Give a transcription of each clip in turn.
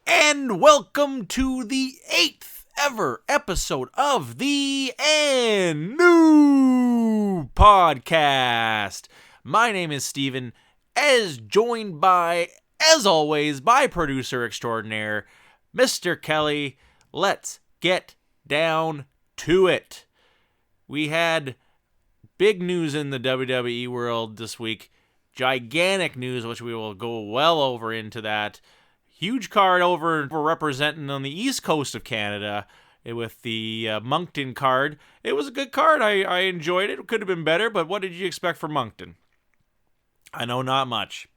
And welcome to the 8th ever episode of the andnewpodcast. My name is Steven, as joined by, as always, by producer extraordinaire, Mr. Kelly. Let's get down to it. We had big news in the WWE world this week. Gigantic news, which we will go well over into that. Huge card over for representing on the east coast of Canada with the Moncton card. It was a good card. I enjoyed it. It could have been better, but what did you expect from Moncton? I know not much.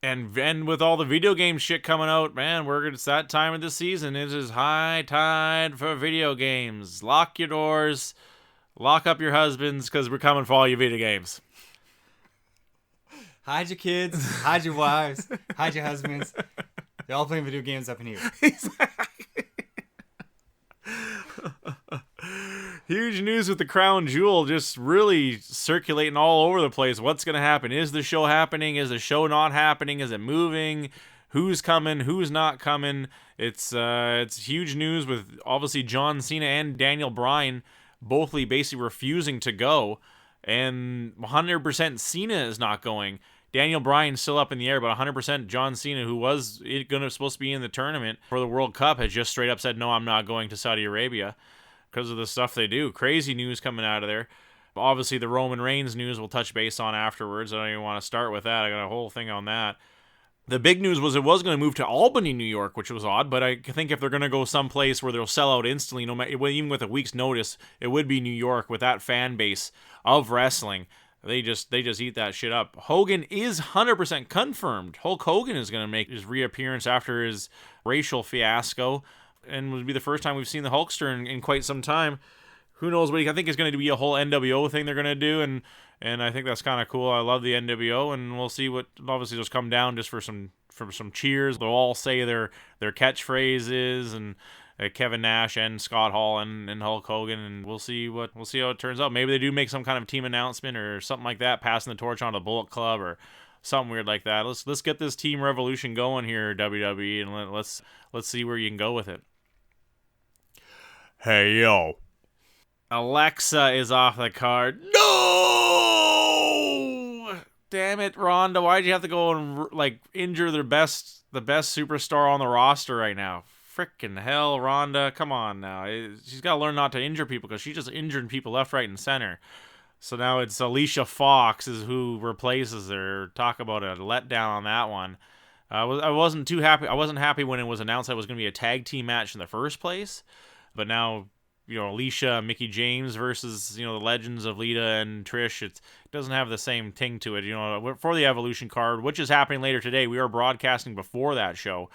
And with all the video game shit coming out, man, it's that time of the season. It is high tide for video games. Lock your doors. Lock up your husbands, because we're coming for all your video games. Hide your kids, hide your wives, hide your husbands. They're all playing video games up in here. Exactly. Huge news with the crown jewel just really circulating all over the place. What's going to happen? Is the show happening? Is the show not happening? Is it moving? Who's coming? Who's not coming? It's huge news with obviously John Cena and Daniel Bryan both basically refusing to go. And 100% Cena is not going. Daniel Bryan's still up in the air, but 100% John Cena, who was supposed to be in the tournament for the World Cup, has just straight up said, no, I'm not going to Saudi Arabia because of the stuff they do. Crazy news coming out of there. Obviously, the Roman Reigns news we'll touch base on afterwards. I don't even want to start with that. I got a whole thing on that. The big news was it was going to move to Albany, New York, which was odd, but I think if they're going to go someplace where they'll sell out instantly, no matter, even with a week's notice, it would be New York with that fan base of wrestling. They just eat that shit up. Hogan is 100% confirmed. Hulk Hogan is going to make his reappearance after his racial fiasco, and would be the first time we've seen the Hulkster in quite some time. Who knows what I think is going to be a whole NWO thing they're going to do, and I think that's kind of cool. I love the NWO, and we'll see what obviously just come down just for some cheers. They'll all say their catchphrases, and Kevin Nash and Scott Hall and Hulk Hogan, and we'll see how it turns out. Maybe they do make some kind of team announcement or something like that, passing the torch on the Bullet Club or something weird like that. Let's get this team revolution going here, WWE, and let's see where you can go with it. Hey yo. Alexa is off the card. No! Damn it, Ronda. Why'd you have to go and injure the best superstar on the roster right now? Frickin' hell, Ronda. Come on now. She's got to learn not to injure people because she's just injuring people left, right, and center. So now it's Alicia Fox is who replaces her. Talk about a letdown on that one. I wasn't too happy. I wasn't happy when it was announced that it was going to be a tag team match in the first place. But now, Alicia and Mickie James versus, the legends of Lita and Trish, it doesn't have the same ting to it. For the Evolution card, which is happening later today, we are broadcasting before that show.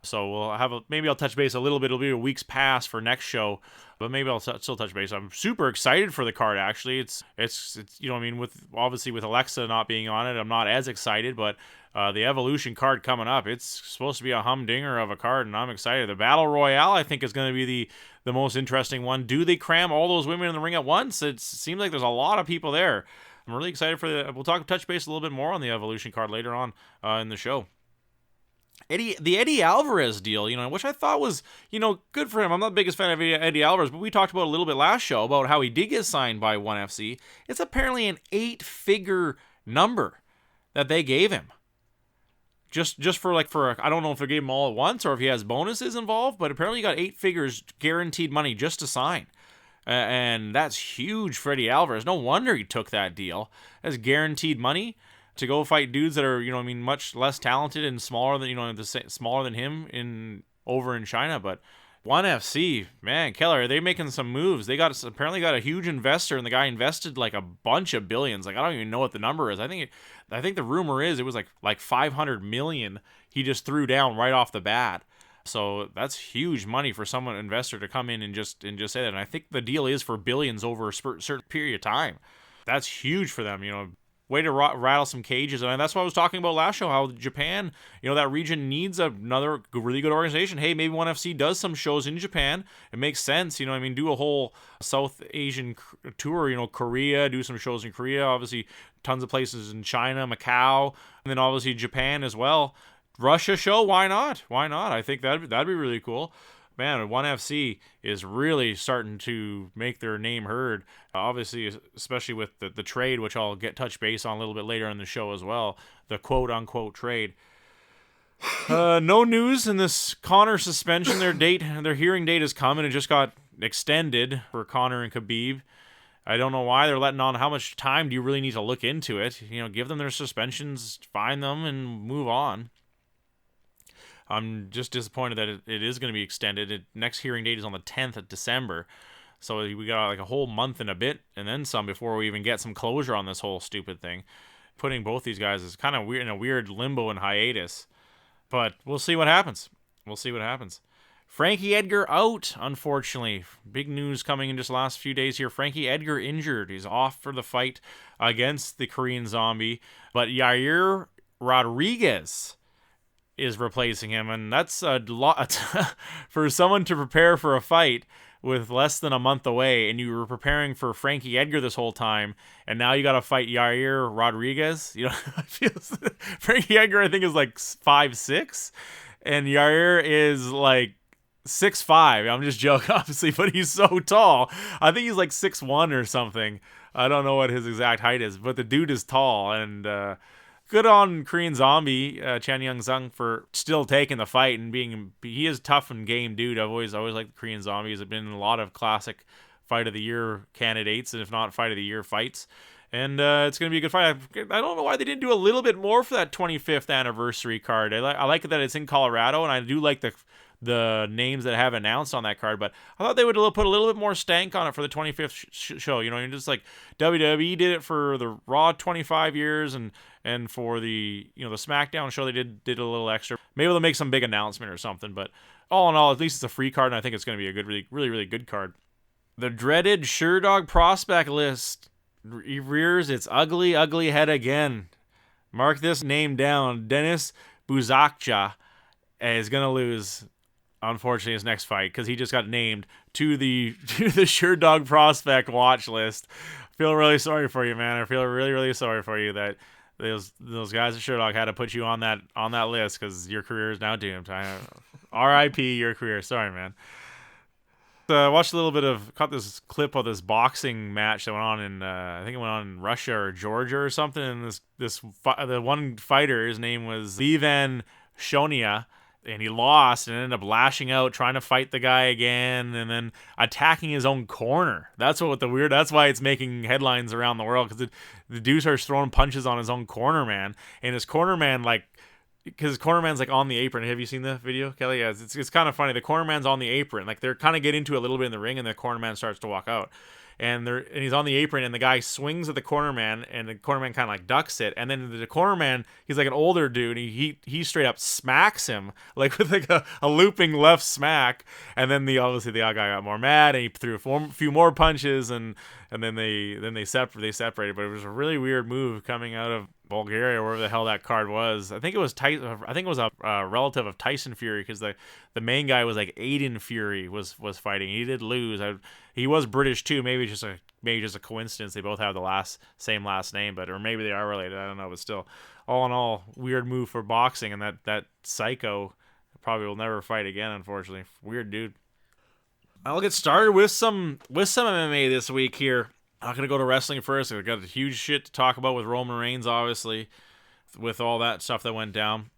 So we'll have maybe I'll touch base a little bit. It'll be a week's pass for next show, but maybe I'll still touch base. I'm super excited for the card. Actually, it's with obviously with Alexa not being on it, I'm not as excited. But the Evolution card coming up, it's supposed to be a humdinger of a card, and I'm excited. The Battle Royale, I think, is going to be the most interesting one. Do they cram all those women in the ring at once? It seems like there's a lot of people there. I'm really excited for we'll touch base a little bit more on the Evolution card later on in the show. The Eddie Alvarez deal, which I thought was, good for him. I'm not the biggest fan of Eddie Alvarez, but we talked about a little bit last show about how he did get signed by 1FC. It's apparently an 8-figure number that they gave him. Just for I don't know if they gave him all at once or if he has bonuses involved, but apparently he got 8 figures guaranteed money just to sign. And that's huge for Eddie Alvarez. No wonder he took that deal. That's guaranteed money to go fight dudes that are, much less talented and smaller than, smaller than him over in China. But 1FC, man, Keller, they're making some moves. They apparently got a huge investor, and the guy invested a bunch of billions. I don't even know what the number is. I think the rumor is it was like 500 million he just threw down right off the bat. So that's huge money for someone investor to come in and just say that. And I think the deal is for billions over a certain period of time. That's huge for them, way to rattle some cages. And that's what I was talking about last show, how Japan, that region needs another really good organization. Hey, maybe 1FC does some shows in Japan. It makes sense, do a whole South Asian tour, Korea, do some shows in Korea, obviously tons of places in China, Macau, and then obviously Japan as well. Russia show, why not? Why not? I think that'd be really cool. Man, ONE FC is really starting to make their name heard. Obviously, especially with the trade, which I'll touch base on a little bit later in the show as well. The quote unquote trade. No news in this Conor suspension. Their hearing date has come and it just got extended for Conor and Khabib. I don't know why they're letting on. How much time do you really need to look into it? Give them their suspensions, fine them, and move on. I'm just disappointed that it is going to be extended. Next hearing date is on the 10th of December. So we got like a whole month and a bit and then some before we even get some closure on this whole stupid thing. Putting both these guys is kind of weird, in a weird limbo and hiatus. But we'll see what happens. Frankie Edgar out, unfortunately. Big news coming in just the last few days here. Frankie Edgar injured. He's off for the fight against the Korean Zombie. But Yair Rodriguez is replacing him, and that's a lot for someone to prepare for a fight with less than a month away, and you were preparing for Frankie Edgar this whole time, and now you got to fight Yair Rodriguez. I feel Frankie Edgar I think is like 5'6", and Yair is like 6'5". I'm just joking, obviously, but he's so tall. I think he's like 6'1" or something. I don't know what his exact height is, but the dude is tall, and good on Korean Zombie, Chan Young-sung, for still taking the fight and he is tough and game dude. I've always liked the Korean Zombie. He's been in a lot of classic Fight of the Year candidates, and if not Fight of the Year fights. And it's going to be a good fight. I don't know why they didn't do a little bit more for that 25th anniversary card. I like that it's in Colorado, and I do like the names that have announced on that card, but I thought they would put a little bit more stank on it for the 25th show. Just like WWE did it for the Raw 25 years, and for the the SmackDown show they did a little extra. Maybe they'll make some big announcement or something, but all in all, at least it's a free card, and I think it's going to be a good, really good card. The dreaded Sherdog prospect list rears its ugly head again. Mark this name down. Denis Buzakja is going to lose, unfortunately, his next fight because he just got named to the Sherdog prospect watch list. I feel really sorry for you, man. I feel really sorry for you that those guys at Sherdog had to put you on that list because your career is now doomed. R.I.P. your career. Sorry, man. Watched caught this clip of this boxing match that went on in I think it went on in Russia or Georgia or something, and the one fighter, his name was Ivan Shonia, and he lost and ended up lashing out, trying to fight the guy again, and then attacking his own corner. That's why it's making headlines around the world, because the dude starts throwing punches on his own corner man, and his corner man because corner man's on the apron. Have you seen the video, Kelly? Yeah, it's kind of funny. The corner man's on the apron, they're kind of getting into a little bit in the ring, and the corner man starts to walk out, and he's on the apron, and the guy swings at the corner man, and the corner man kind of ducks it, and then the corner man, he's like an older dude, and he straight up smacks him with a looping left smack, and then obviously the other guy got more mad, and he threw a few more punches, and then they separated. But it was a really weird move coming out of Bulgaria, wherever the hell that card was. I think it was a relative of Tyson Fury, because the main guy was like Aiden Fury was fighting. He did lose. He was British too. Maybe just a coincidence. They both have the same last name, or maybe they are related. I don't know. But still, all in all, weird move for boxing, and that psycho probably will never fight again. Unfortunately, weird dude. I'll get started with some MMA this week here. I'm not going to go to wrestling first. I've got a huge shit to talk about with Roman Reigns, obviously, with all that stuff that went down.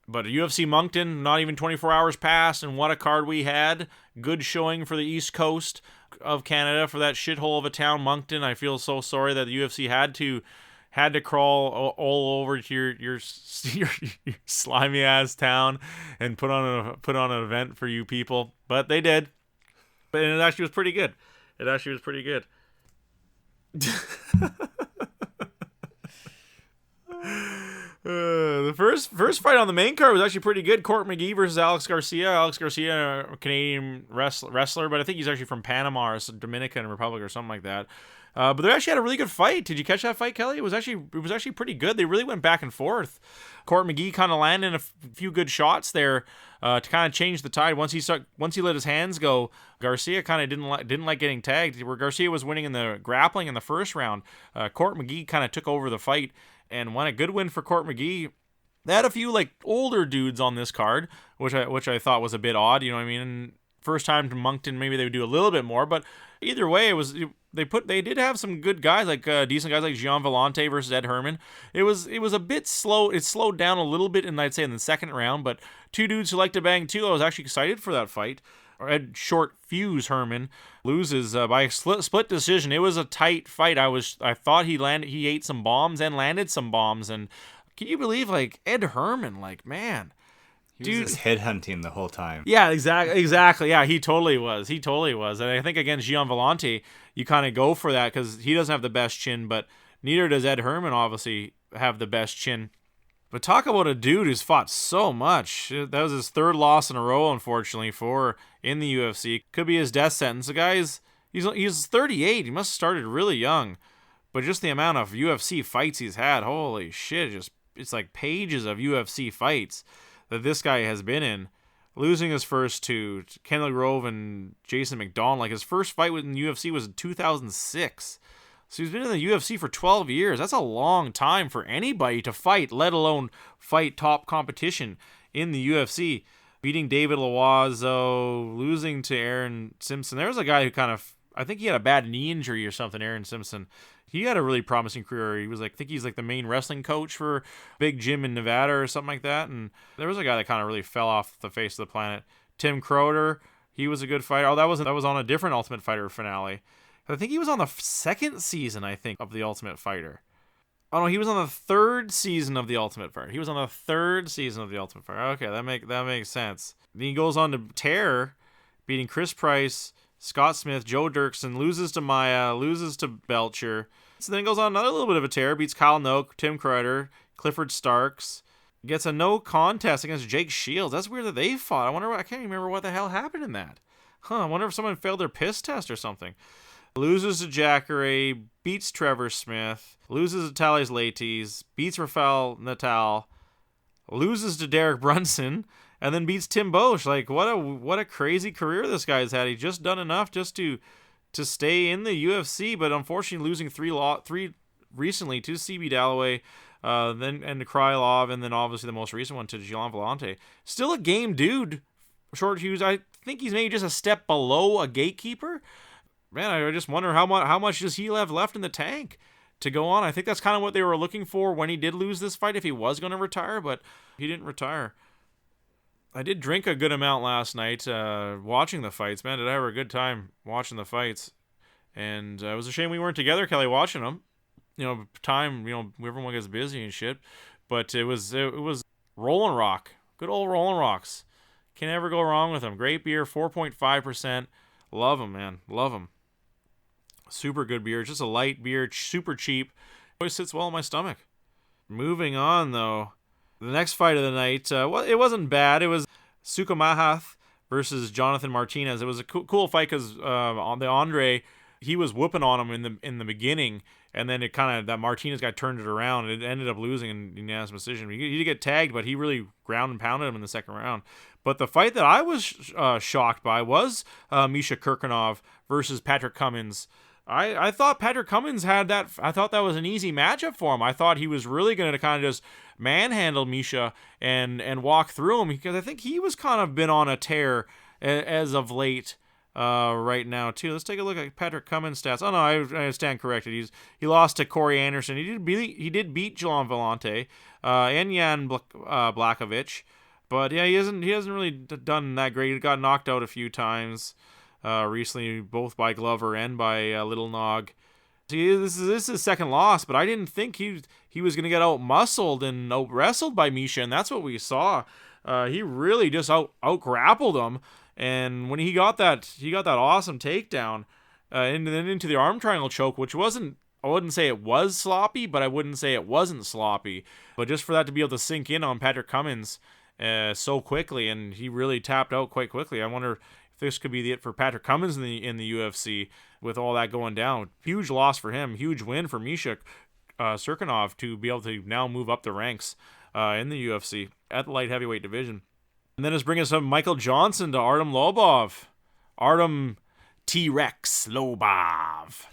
But UFC Moncton, not even 24 hours passed, and what a card we had. Good showing for the East Coast of Canada for that shithole of a town, Moncton. I feel so sorry that the UFC had to crawl all over to your slimy ass town and put on an event for you people, but they did. But it actually was pretty good. The first fight on the main card was actually pretty good. Court McGee versus Alex Garcia. Alex Garcia, a Canadian wrestler, but I think he's actually from Panama or Dominican Republic or something like that. But they actually had a really good fight. Did you catch that fight, Kelly? It was actually pretty good. They really went back and forth. Court McGee kind of landed a few good shots there to kind of change the tide. Once he let his hands go, Garcia kind of didn't like getting tagged. Where Garcia was winning in the grappling in the first round, Court McGee kind of took over the fight and won. A good win for Court McGee. They had a few like older dudes on this card, which I thought was a bit odd. You know what I mean? And first time to Moncton, maybe they would do a little bit more, but either way, they did have some good guys, like decent guys like Gian Vellante versus Ed Herman. It was a bit slow. It slowed down a little bit, I'd say in the second round, but two dudes who like to bang too. I was actually excited for that fight. Ed Short Fuse Herman loses by a split decision. It was a tight fight. I thought he ate some bombs and landed some bombs, and can you believe, like, Ed Herman, like, man, He was just headhunting the whole time. yeah, exactly. Yeah, he totally was. And I think against Gian Vellante, you kind of go for that because he doesn't have the best chin, but neither does Ed Herman obviously have the best chin. But talk about a dude who's fought so much. That was his third loss in a row, unfortunately, in the UFC. Could be his death sentence. The guy's he's 38. He must have started really young. But just the amount of UFC fights he's had, holy shit, it's like pages of UFC fights that this guy has been in. Losing his first to Kendall Grove and Jason McDonald. Like, his first fight in the UFC was in 2006. So he's been in the UFC for 12 years. That's a long time for anybody to fight, let alone fight top competition in the UFC. Beating David Loiseau, losing to Aaron Simpson. There was a guy who I think he had a bad knee injury or something, Aaron Simpson. He had a really promising career. He was I think he's like the main wrestling coach for big gym in Nevada or something like that. And there was a guy that kind of really fell off the face of the planet. Tim Croder, he was a good fighter. Oh, that was on a different Ultimate Fighter finale. I think he was on the second season, I think, of The Ultimate Fighter. Oh no, he was on the third season of The Ultimate Fighter. Okay, that makes sense. Then he goes on to tear, beating Chris Price, Scott Smith, Joe Dirksen, loses to Maya, loses to Belcher. So then goes on another little bit of a tear, beats Kyle Noak, Tim Kreider, Clifford Starks, gets a no contest against Jake Shields. That's weird that they fought. I can't remember what the hell happened in that. I wonder if someone failed their piss test or something. Loses to Jacare, beats Trevor Smith, loses to Thales Leites, beats Rafael Natal, loses to Derek Brunson, and then beats Tim Bosch. Like, what a crazy career this guy's had. He's just done enough just to stay in the UFC, but unfortunately losing three recently to CB Dalloway, then and to Krylov, and then obviously the most recent one to Gian Vellante. Still a game dude. Short Hughes, I think he's maybe just a step below a gatekeeper. Man, I just wonder how much does he have left in the tank to go on. I think that's kind of what they were looking for when he did lose this fight, if he was going to retire, but he didn't retire. I did drink a good amount last night watching the fights. Man, did I have a good time watching the fights. And it was a shame we weren't together, Kelly, watching them. Everyone gets busy and shit. But it was Rollin' Rock. Good old Rollin' Rocks. Can never go wrong with them. Great beer, 4.5%. Love them, man. Love them. Super good beer. Just a light beer, super cheap. Always sits well in my stomach. Moving on, though. The next fight of the night, it wasn't bad. It was Sukumahath versus Jonathan Martinez. It was a cool fight because on the Andre, he was whooping on him in the beginning, and then that Martinez guy turned it around. It ended up losing in unanimous decision. He did get tagged, but he really ground and pounded him in the second round. But the fight that I was shocked by was Misha Kirkunov versus Patrick Cummins. I thought Patrick Cummins had that. I thought that was an easy matchup for him. I thought he was really going to kind of just manhandle Misha and walk through him, because I think he was kind of been on a tear as of late right now too. Let's take a look at Patrick Cummins' stats. Oh no, I stand corrected. He lost to Corey Anderson. He did beat Gian Vellante and Jan Blachowicz. But yeah, he hasn't really done that great. He got knocked out a few times recently, both by Glover and by Little Nog. See, this is his second loss, but I didn't think he was going to get out-muscled and out-wrestled by Misha, and that's what we saw. He really just out-grappled him, and when he got that awesome takedown, and then into the arm triangle choke, which wasn't, I wouldn't say it was sloppy, but I wouldn't say it wasn't sloppy. But just for that to be able to sink in on Patrick Cummins so quickly, and he really tapped out quite quickly. I wonder if this could be it for Patrick Cummins in the UFC with all that going down. Huge loss for him. Huge win for Misha Cirkunov to be able to now move up the ranks in the UFC at the light heavyweight division. And then let's bring us up Michael Johnson to Artem Lobov. Artem T-Rex Lobov.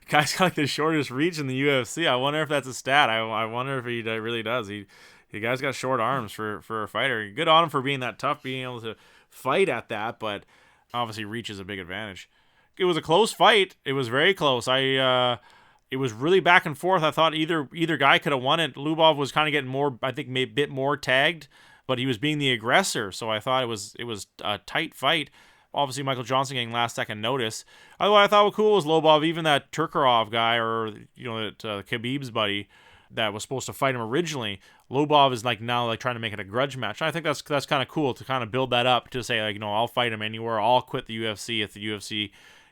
Guy's got like the shortest reach in the UFC. I wonder if that's a stat. I wonder if he really does. The guy's got short arms for a fighter. Good on him for being that tough, being able to fight at that. But obviously, reach is a big advantage. It was a close fight. It was very close. It was really back and forth. I thought either guy could have won it. Lubov was kind of getting more, I think, maybe a bit more tagged, but he was being the aggressor. So I thought it was a tight fight. Obviously, Michael Johnson getting last second notice. What I thought was cool was Lobov, even that Turkarov guy, or Khabib's buddy that was supposed to fight him originally. Lobov is now trying to make it a grudge match. And I think that's kind of cool to kind of build that up to say I'll fight him anywhere. I'll quit the UFC if the UFC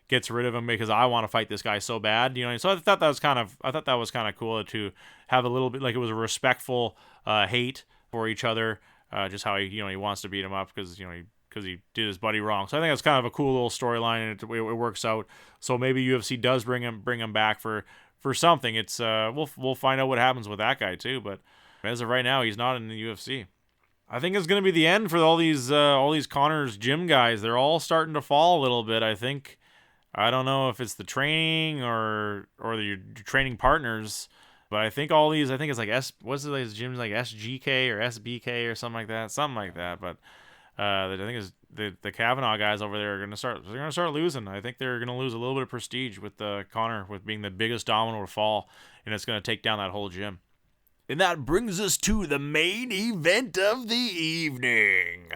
gets rid of him because I want to fight this guy so bad. So I thought that was kind of cool to have a little bit it was a respectful hate for each other, just how he wants to beat him up because he did his buddy wrong. So I think that's kind of a cool little storyline, and it works out. So maybe UFC does bring him back for something. It's we'll find out what happens with that guy too. But as of right now, he's not in the UFC. I think it's going to be the end for all these Connor's gym guys. They're all starting to fall a little bit. I don't know if it's the training or your training partners, but I think all these, I think it's like what's it, these gyms like SGK or SBK or something like that. But I think it's the Kavanaugh guys over there are gonna start losing. I think they're gonna lose a little bit of prestige with Connor with being the biggest domino to fall, and it's gonna take down that whole gym. And that brings us to the main event of the evening.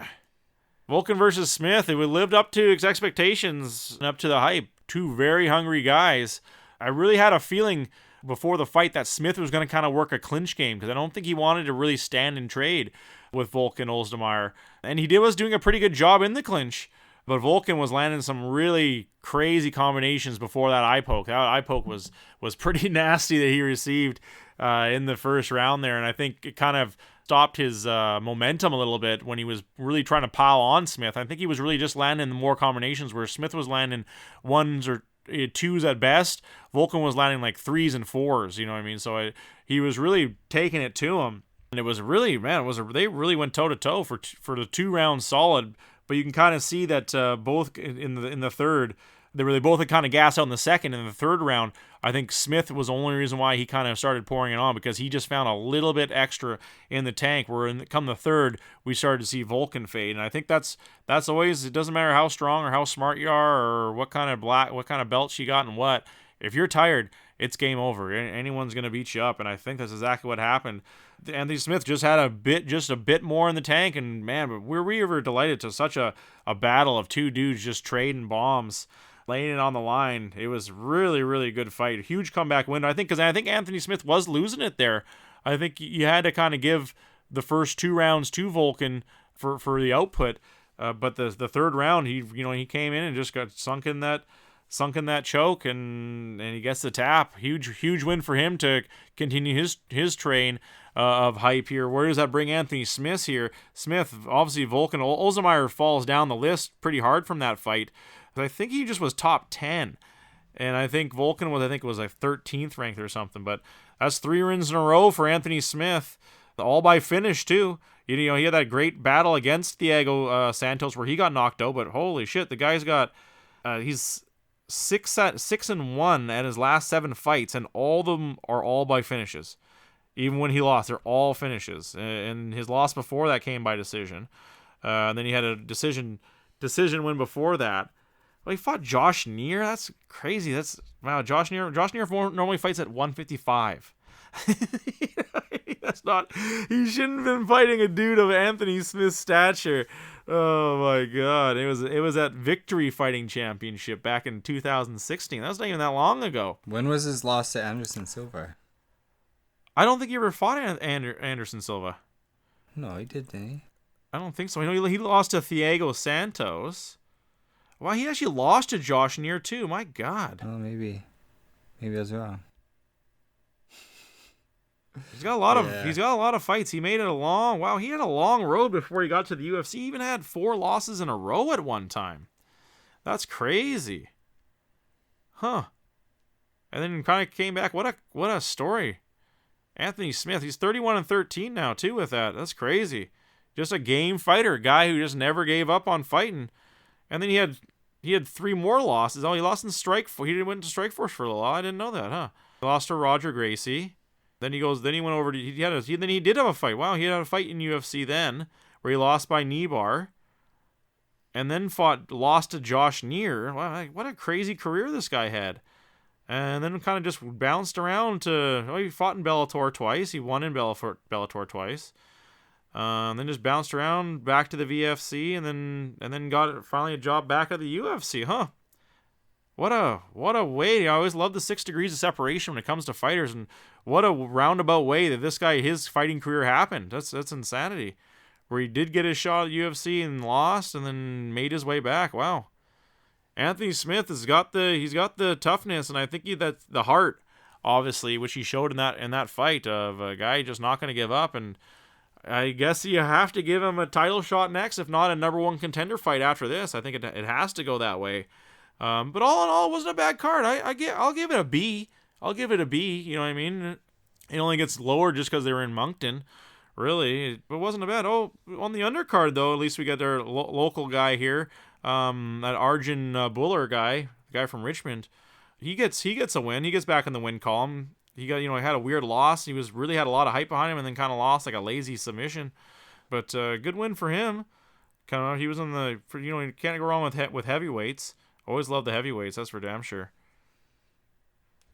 Volkan versus Smith. It lived up to its expectations and up to the hype. Two very hungry guys. I really had a feeling before the fight that Smith was going to kind of work a clinch game because I don't think he wanted to really stand and trade with Volkan Ozdemir. And he was doing a pretty good job in the clinch, but Volkan was landing some really crazy combinations before that eye poke. That eye poke was pretty nasty that he received in the first round there, and I think it kind of stopped his momentum a little bit when he was really trying to pile on Smith. I think he was really just landing more combinations where Smith was landing ones or twos at best. Volkan was landing like threes and fours, you know what I mean? So he was really taking it to him. And it was really, they really went toe to toe for the 2 rounds solid. But you can kind of see that both in the third, they both had kind of gassed out in the second. In the third round, I think Smith was the only reason why he kind of started pouring it on because he just found a little bit extra in the tank. Where come the third, we started to see Volkan fade, and I think that's always, it doesn't matter how strong or how smart you are or what kind of belts you got and what. If you're tired, it's game over. Anyone's gonna beat you up, and I think that's exactly what happened. Anthony Smith just had a bit more in the tank, and man, we were delighted to such a battle of two dudes just trading bombs, laying it on the line. It was really, really good fight. Huge comeback win. I think Anthony Smith was losing it there. I think you had to kind of give the first 2 rounds to Volkan for the output. But the third round, he came in and just got sunk in that choke, and he gets the tap. Huge win for him to continue his train of hype here. Where does that bring Anthony Smith here? Smith, obviously Volkan Ozdemir falls down the list pretty hard from that fight. I think he just was top 10. And I think Volkan was like 13th ranked or something. But that's 3 wins in a row for Anthony Smith, all by finish too. He had that great battle against Thiago Santos where he got knocked out. But holy shit, the guy's got he's 6-1 at his last 7 fights, and all of them are all by finishes. Even when he lost, they're all finishes. And his loss before that came by decision. And then he had a decision win before that. Well, he fought Josh Neer. That's crazy. Wow. Josh Neer normally fights at 155. That's not. He shouldn't have been fighting a dude of Anthony Smith's stature. Oh my God! It was at Victory Fighting Championship back in 2016. That was not even that long ago. When was his loss to Anderson Silva? I don't think he ever fought Anderson Silva. No, he did, didn't he? I don't think so. I know he lost to Thiago Santos. Well, he actually lost to Josh Neer too. My God. Oh, maybe I was wrong. He's got a lot of fights. He made it he had a long road before he got to the UFC. He even had 4 losses in a row at one time. That's crazy. Huh. And then kind of came back. What a story. Anthony Smith, he's 31-13 now too with that. That's crazy. Just a game fighter, a guy who just never gave up on fighting. And then he had he had 3 more losses. Oh, he lost in he went to Strikeforce for a little while. I didn't know that, huh? He lost to Roger Gracie. Then he went over to, then he did have a fight. Wow, he had a fight in UFC then, where he lost by knee bar. And then lost to Josh Neer. Wow, what a crazy career this guy had. And then kind of just bounced around he fought in Bellator twice. He won in Bellator twice. Then just bounced around back to the VFC, and then got finally a job back at the UFC. Huh? What a way! I always love the 6 degrees of separation when it comes to fighters, and what a roundabout way that his fighting career happened. That's insanity. Where he did get his shot at UFC and lost, and then made his way back. Wow. Anthony Smith he's got the toughness, and I think that's the heart, obviously, which he showed in that fight of a guy just not going to give up. And I guess you have to give him a title shot next, if not a number 1 contender fight after this. I think it has to go that way. But all in all, it wasn't a bad card. I'll give it a B. I'll give it a B. You know what I mean? It only gets lower just because they were in Moncton. Really, it wasn't a bad. Oh, on the undercard though, at least we got our local guy here. That Arjun Buller guy, the guy from Richmond. He gets a win. He gets back in the win column. He had a weird loss. He had a lot of hype behind him, and then kind of lost like a lazy submission. But good win for him. He was you can't go wrong with heavyweights. Always love the heavyweights. That's for damn sure.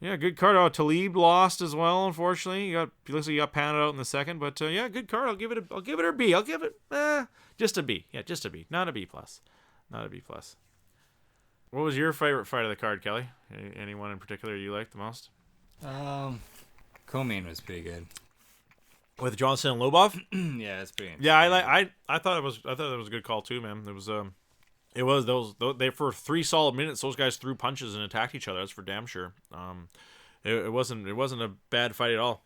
Yeah, good card. Oh, Talib lost as well. Unfortunately, he looks like he got pounded out in the second. But yeah, good card. I'll give it a B. I'll give it just a B. Yeah, just a B. Not a B plus. Not a B plus. What was your favorite fight of the card, Kelly? Anyone in particular you liked the most? Co-main was pretty good. With Johnson and Lobov? Yeah, it's pretty. Yeah, I thought it was a good call too, man. It was they for 3 solid minutes. Those guys threw punches and attacked each other. That's for damn sure. It wasn't a bad fight at all.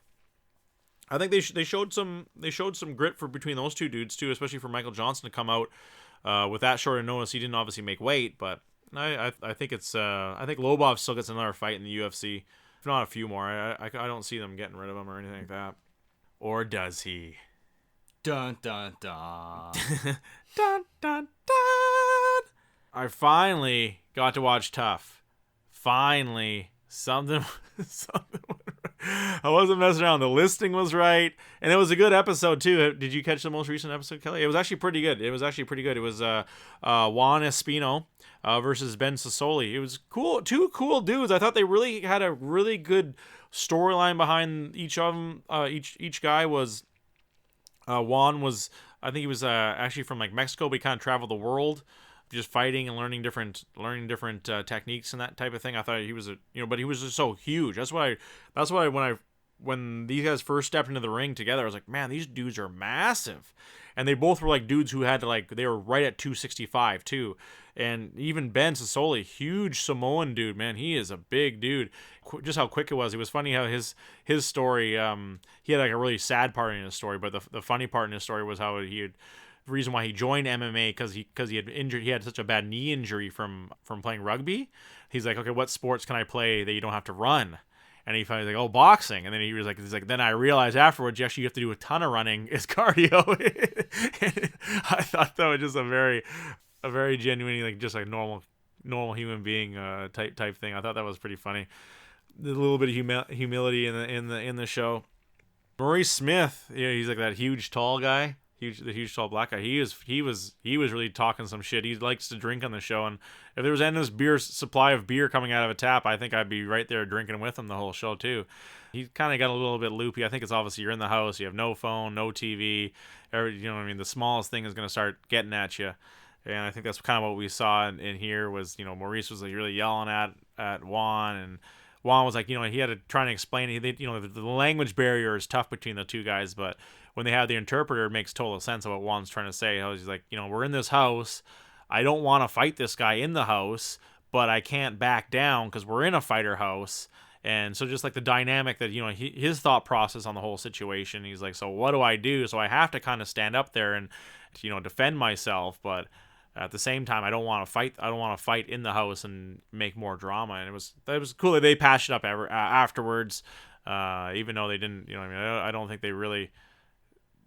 I think they showed some grit between those 2 dudes too, especially for Michael Johnson to come out with that short of notice. He didn't obviously make weight, but I think I think Lobov still gets another fight in the UFC, if not a few more. I don't see them getting rid of him or anything like that. Or does he? Dun dun dun. Dun dun dun. I finally got to watch Tough. Finally, something. I wasn't messing around. The listing was right, and it was a good episode too. Did you catch the most recent episode, Kelly? It was actually pretty good. It was Juan Espino versus Ben Sassoli. It was cool. 2 cool dudes. I thought they really had a really good storyline behind each of them. Each guy was. Juan was, I think he was actually from like Mexico, but he kind of traveled the world, just fighting and learning different techniques and that type of thing. I thought he was but he was just so huge. That's why when these guys first stepped into the ring together, I was like, man, these dudes are massive, and they both were like dudes who had to they were right at 265 too. And even Ben Sassoli, huge Samoan dude, man, he is a big dude. Just how quick it was. It was funny how his story, he had like a really sad part in his story, but the funny part in his story was how the reason why he joined MMA because he had such a bad knee injury from playing rugby. He's like, okay, what sports can I play that you don't have to run? And he finally like, oh, boxing. And then he's like, then I realized afterwards, you have to do a ton of running. It's cardio. I thought that was just a very genuine, like just like normal human being type thing. I thought that was pretty funny. The little bit of humility in the show. Maurice Smith, he's like that huge tall guy, the huge tall black guy. He was really talking some shit. He likes to drink on the show, and if there was endless supply of beer coming out of a tap, I think I'd be right there drinking with him the whole show too. He kind of got a little bit loopy. I think it's obviously you're in the house, you have no phone, no TV, you know what I mean. The smallest thing is going to start getting at you. And I think that's kind of what we saw in here was, Maurice was like really yelling at Juan, and Juan was like, he had to try and explain, the language barrier is tough between the 2 guys, but when they have the interpreter, it makes total sense of what Juan's trying to say. He's like, we're in this house. I don't want to fight this guy in the house, but I can't back down because we're in a fighter house. And so just like the dynamic that, his thought process on the whole situation, he's like, so what do I do? So I have to kind of stand up there and, defend myself, but at the same time, I don't want to fight. I don't want to fight in the house and make more drama. And it was cool that they patched it up afterwards, even though they didn't. I don't think they really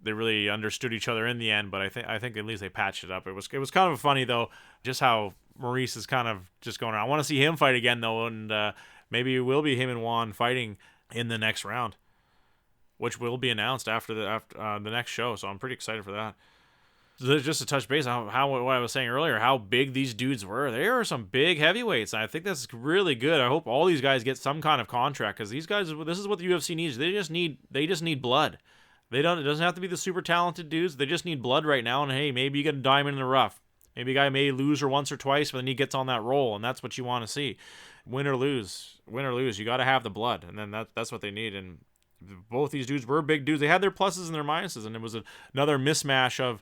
they really understood each other in the end. But I think at least they patched it up. It was kind of funny though, just how Maurice is kind of just going. I want to see him fight again though, and maybe it will be him and Juan fighting in the next round, which will be announced after the next show. So I'm pretty excited for that. Just to touch base on what I was saying earlier, how big these dudes were. They are some big heavyweights, and I think that's really good. I hope all these guys get some kind of contract, because these guys, this is what the UFC needs. They just need blood. It doesn't have to be the super talented dudes. They just need blood right now. And hey, maybe you get a diamond in the rough. Maybe a guy may lose her once or twice, but then he gets on that roll, and that's what you want to see. Win or lose, you got to have the blood, and then that's what they need. And both these dudes were big dudes. They had their pluses and their minuses, and it was another mismatch of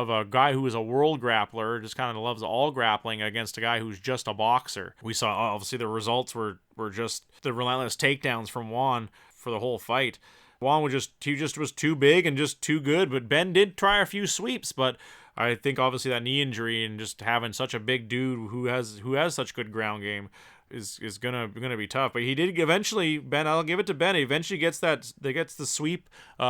a guy who is a world grappler, just kind of loves all grappling, against a guy who's just a boxer. We saw, obviously, the results were just the relentless takedowns from Juan for the whole fight. Juan was was too big and just too good, but Ben did try a few sweeps, but I think obviously that knee injury and just having such a big dude who has such good ground game is gonna be tough. But he did eventually, Ben, I'll give it to Ben, he eventually gets the sweep,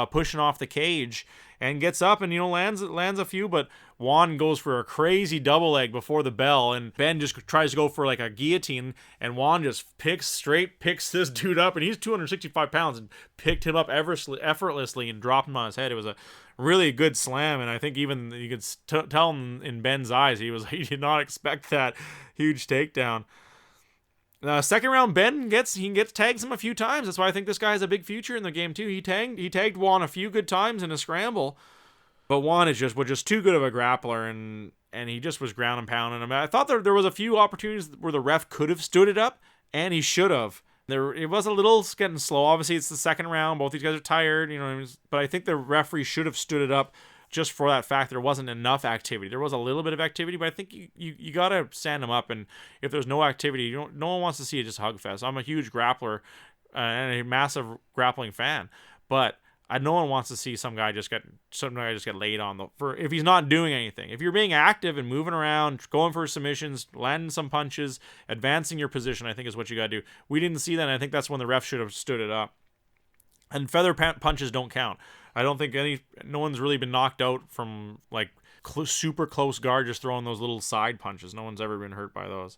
pushing off the cage, and gets up and lands a few, but Juan goes for a crazy double leg before the bell, and Ben just tries to go for like a guillotine, and Juan just picks this dude up, and he's 265 pounds, and picked him up effortlessly and dropped him on his head. It was a really good slam, and I think even you could tell in Ben's eyes he did not expect that huge takedown. Second round, Ben tags him a few times. That's why I think this guy has a big future in the game too. He tagged Juan a few good times in a scramble, but Juan was just too good of a grappler, and he just was ground and pounding him. I thought there was a few opportunities where the ref could have stood it up, and he should have. It was a little getting slow. Obviously, it's the second round. Both these guys are tired, but I think the referee should have stood it up, just for that fact there wasn't enough activity. There was a little bit of activity, but I think you got to stand them up. And if there's no activity, no one wants to see it just hug fest. I'm a huge grappler and a massive grappling fan, but no one wants to see some guy just get laid on if he's not doing anything. If you're being active and moving around, going for submissions, landing some punches, advancing your position, I think is what you got to do. We didn't see that, and I think that's when the ref should have stood it up. And feather punches don't count. I don't think no one's really been knocked out from like super close guard just throwing those little side punches. No one's ever been hurt by those.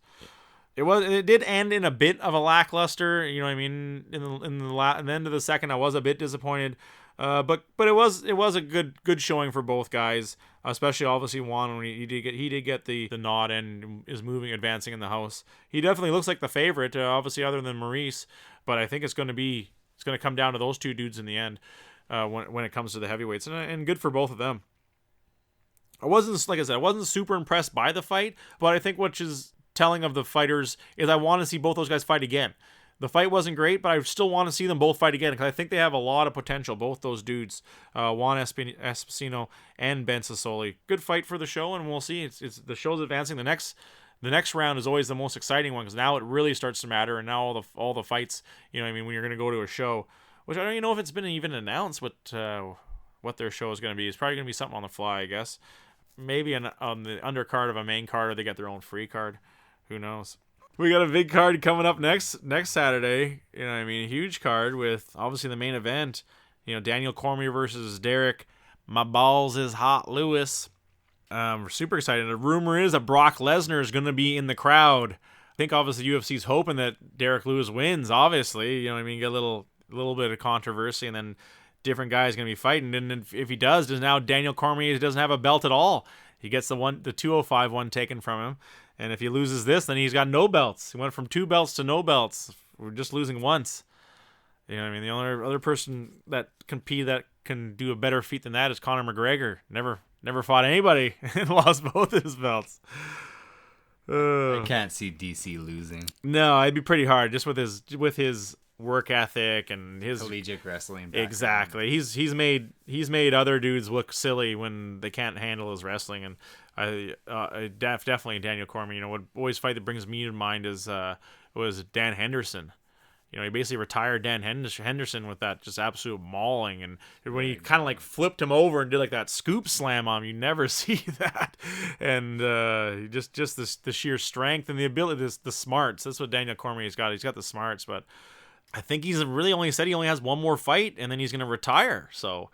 It did end in a bit of a lackluster. You know what I mean? In the end of the second, I was a bit disappointed. But it was a good showing for both guys, especially obviously Juan when he did get the nod and is advancing in the house. He definitely looks like the favorite, obviously other than Maurice. But I think it's going to come down to those two dudes in the end. When it comes to the heavyweights, and good for both of them. I wasn't super impressed by the fight, but I think what is telling of the fighters is I want to see both those guys fight again. The fight wasn't great, but I still want to see them both fight again, because I think they have a lot of potential, both those dudes, Juan Espino and Ben Sassoli. Good fight for the show, and we'll see. It's the show's advancing. The next round is always the most exciting one, because now it really starts to matter, and now all the fights, when you're going to go to a show, which I don't even know if it's been even announced what their show is going to be. It's probably going to be something on the fly, I guess. Maybe on the undercard of a main card, or they get their own free card. Who knows? We got a big card coming up next Saturday. A huge card with obviously the main event. Daniel Cormier versus Derek "My Balls Is Hot" Lewis. We're super excited. The rumor is that Brock Lesnar is going to be in the crowd. I think obviously UFC's hoping that Derek Lewis wins. Obviously, get a little bit of controversy, and then different guys going to be fighting. And if he does now Daniel Cormier doesn't have a belt at all. He gets the 205 one taken from him, and if he loses this, then he's got no belts. He went from 2 belts to no belts. We're just losing once. The only other person that can do a better feat than that is Conor McGregor. Never fought anybody and lost both his belts. I can't see DC losing. No, it'd be pretty hard just with his work ethic and his collegiate wrestling background. Exactly. He's made other dudes look silly when they can't handle his wrestling, and definitely Daniel Cormier. What always fight that brings me to mind was Dan Henderson. He basically retired Dan Henderson with that just absolute mauling, and when he kind of like flipped him over and did like that scoop slam on him, you never see that. And just the sheer strength and the ability, the smarts. That's what Daniel Cormier's got. He's got the smarts, but I think he's really only said he only has one more fight, and then he's going to retire. So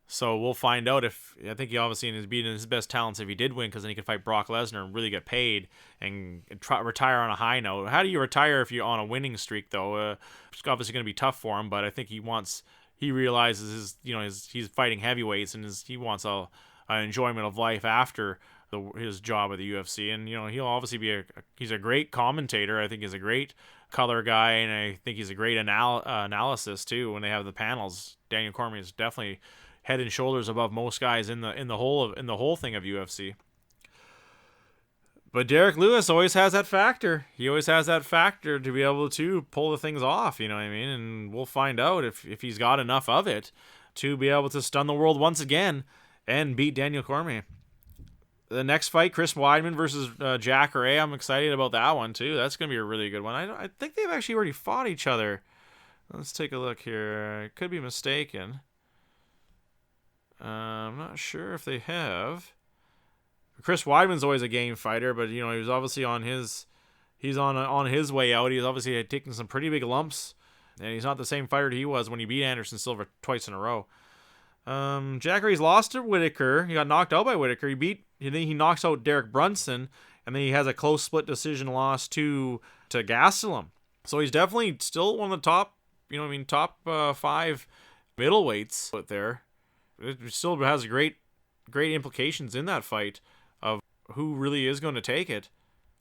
So we'll find out if, I think he obviously is being his best talents if he did win, because then he could fight Brock Lesnar and really get paid and retire on a high note. How do you retire if you're on a winning streak, though? It's obviously going to be tough for him, but I think he realizes he's fighting heavyweights, and he wants an enjoyment of life after his job at the UFC. And he'll obviously he's a great commentator. I think he's a great color guy, and I think he's a great analysis too when they have the panels. Daniel Cormier is definitely head and shoulders above most guys in the whole thing of UFC. But Derek Lewis always has that factor. He always has that factor to be able to pull the things off, you know what I mean? And we'll find out if he's got enough of it to be able to stun the world once again and beat Daniel Cormier. The next fight, Chris Weidman versus Jack Ray. I'm excited about that one too. That's going to be a really good one. I think they've actually already fought each other. Let's take a look here. I could be mistaken. I'm not sure if they have. Chris Weidman's always a game fighter, but he was obviously on his way out. He's obviously taken some pretty big lumps, and he's not the same fighter he was when he beat Anderson Silva twice in a row. Jack Ray's lost to Whitaker. He got knocked out by Whitaker. He knocks out Derek Brunson, and then he has a close split decision loss to Gastelum. So he's definitely still one of the top, top 5 middleweights out there. It still has great implications in that fight of who really is going to take it,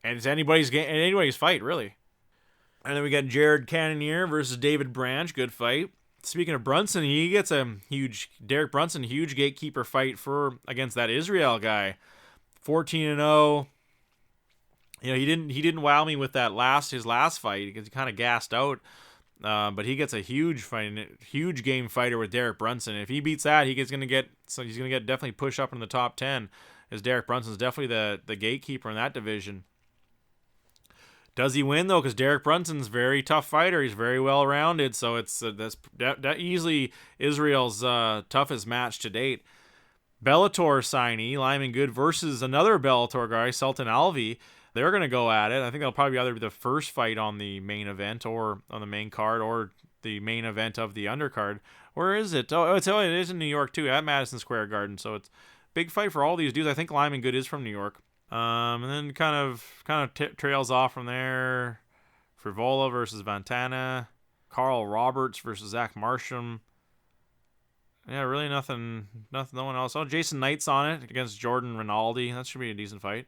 and it's anybody's fight really. And then we got Jared Cannonier versus David Branch. Good fight. Speaking of Brunson, he gets Derek Brunson, huge gatekeeper fight against that Israel guy. 14-0. He didn't wow me with his last fight because he kind of gassed out. But he gets a huge game fighter with Derek Brunson. If he beats that, he's gonna get definitely push up in the top 10. As Derek Brunson's definitely the gatekeeper in that division. Does he win though? Because Derek Brunson's a very tough fighter. He's very well rounded. So it's that easily Israel's toughest match to date. Bellator signee Lyman Good versus another Bellator guy, Sultan Alvi. They're going to go at it. I think that'll probably either be the first fight on the main event or on the main card or the main event of the undercard. Where is it? It is in New York too, at Madison Square Garden. So it's a big fight for all these dudes. I think Lyman Good is from New York. And then kind of trails off from there. Frivola versus Vantana. Carl Roberts versus Zach Marsham. Yeah, really nothing, no one else. Oh, Jason Knight's on it against Jordan Rinaldi. That should be a decent fight.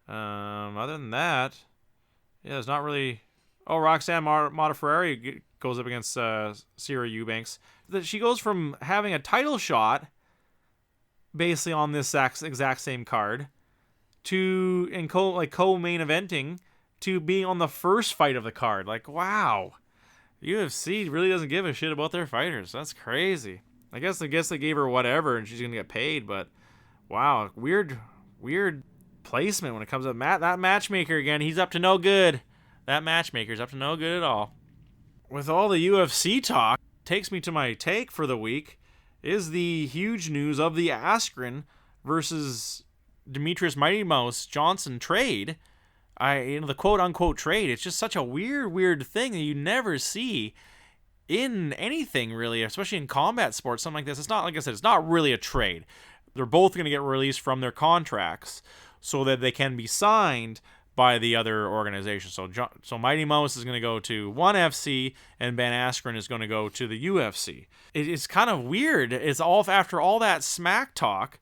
Other than that, yeah, there's not really. Oh, Roxanne Modafferi goes up against Sierra Eubanks. She goes from having a title shot, basically on this exact same card, to co-main eventing, to being on the first fight of the card. Like, wow, UFC really doesn't give a shit about their fighters. That's crazy. I guess they gave her whatever and she's gonna get paid, but wow, weird placement when it comes to that matchmaker again. He's up to no good. That matchmaker's up to no good at all. With all the UFC talk, takes me to my take for the week is the huge news of the Askren versus Demetrius Mighty Mouse Johnson trade. The quote unquote trade. It's just such a weird thing that you never see in anything really, especially in combat sports, something like this. It's not, like I said, it's not really a trade. They're both going to get released from their contracts so that they can be signed by the other organization. So Mighty Mouse is going to go to ONE FC and Ben Askren is going to go to the UFC. It's kind of weird. It's all after all that smack talk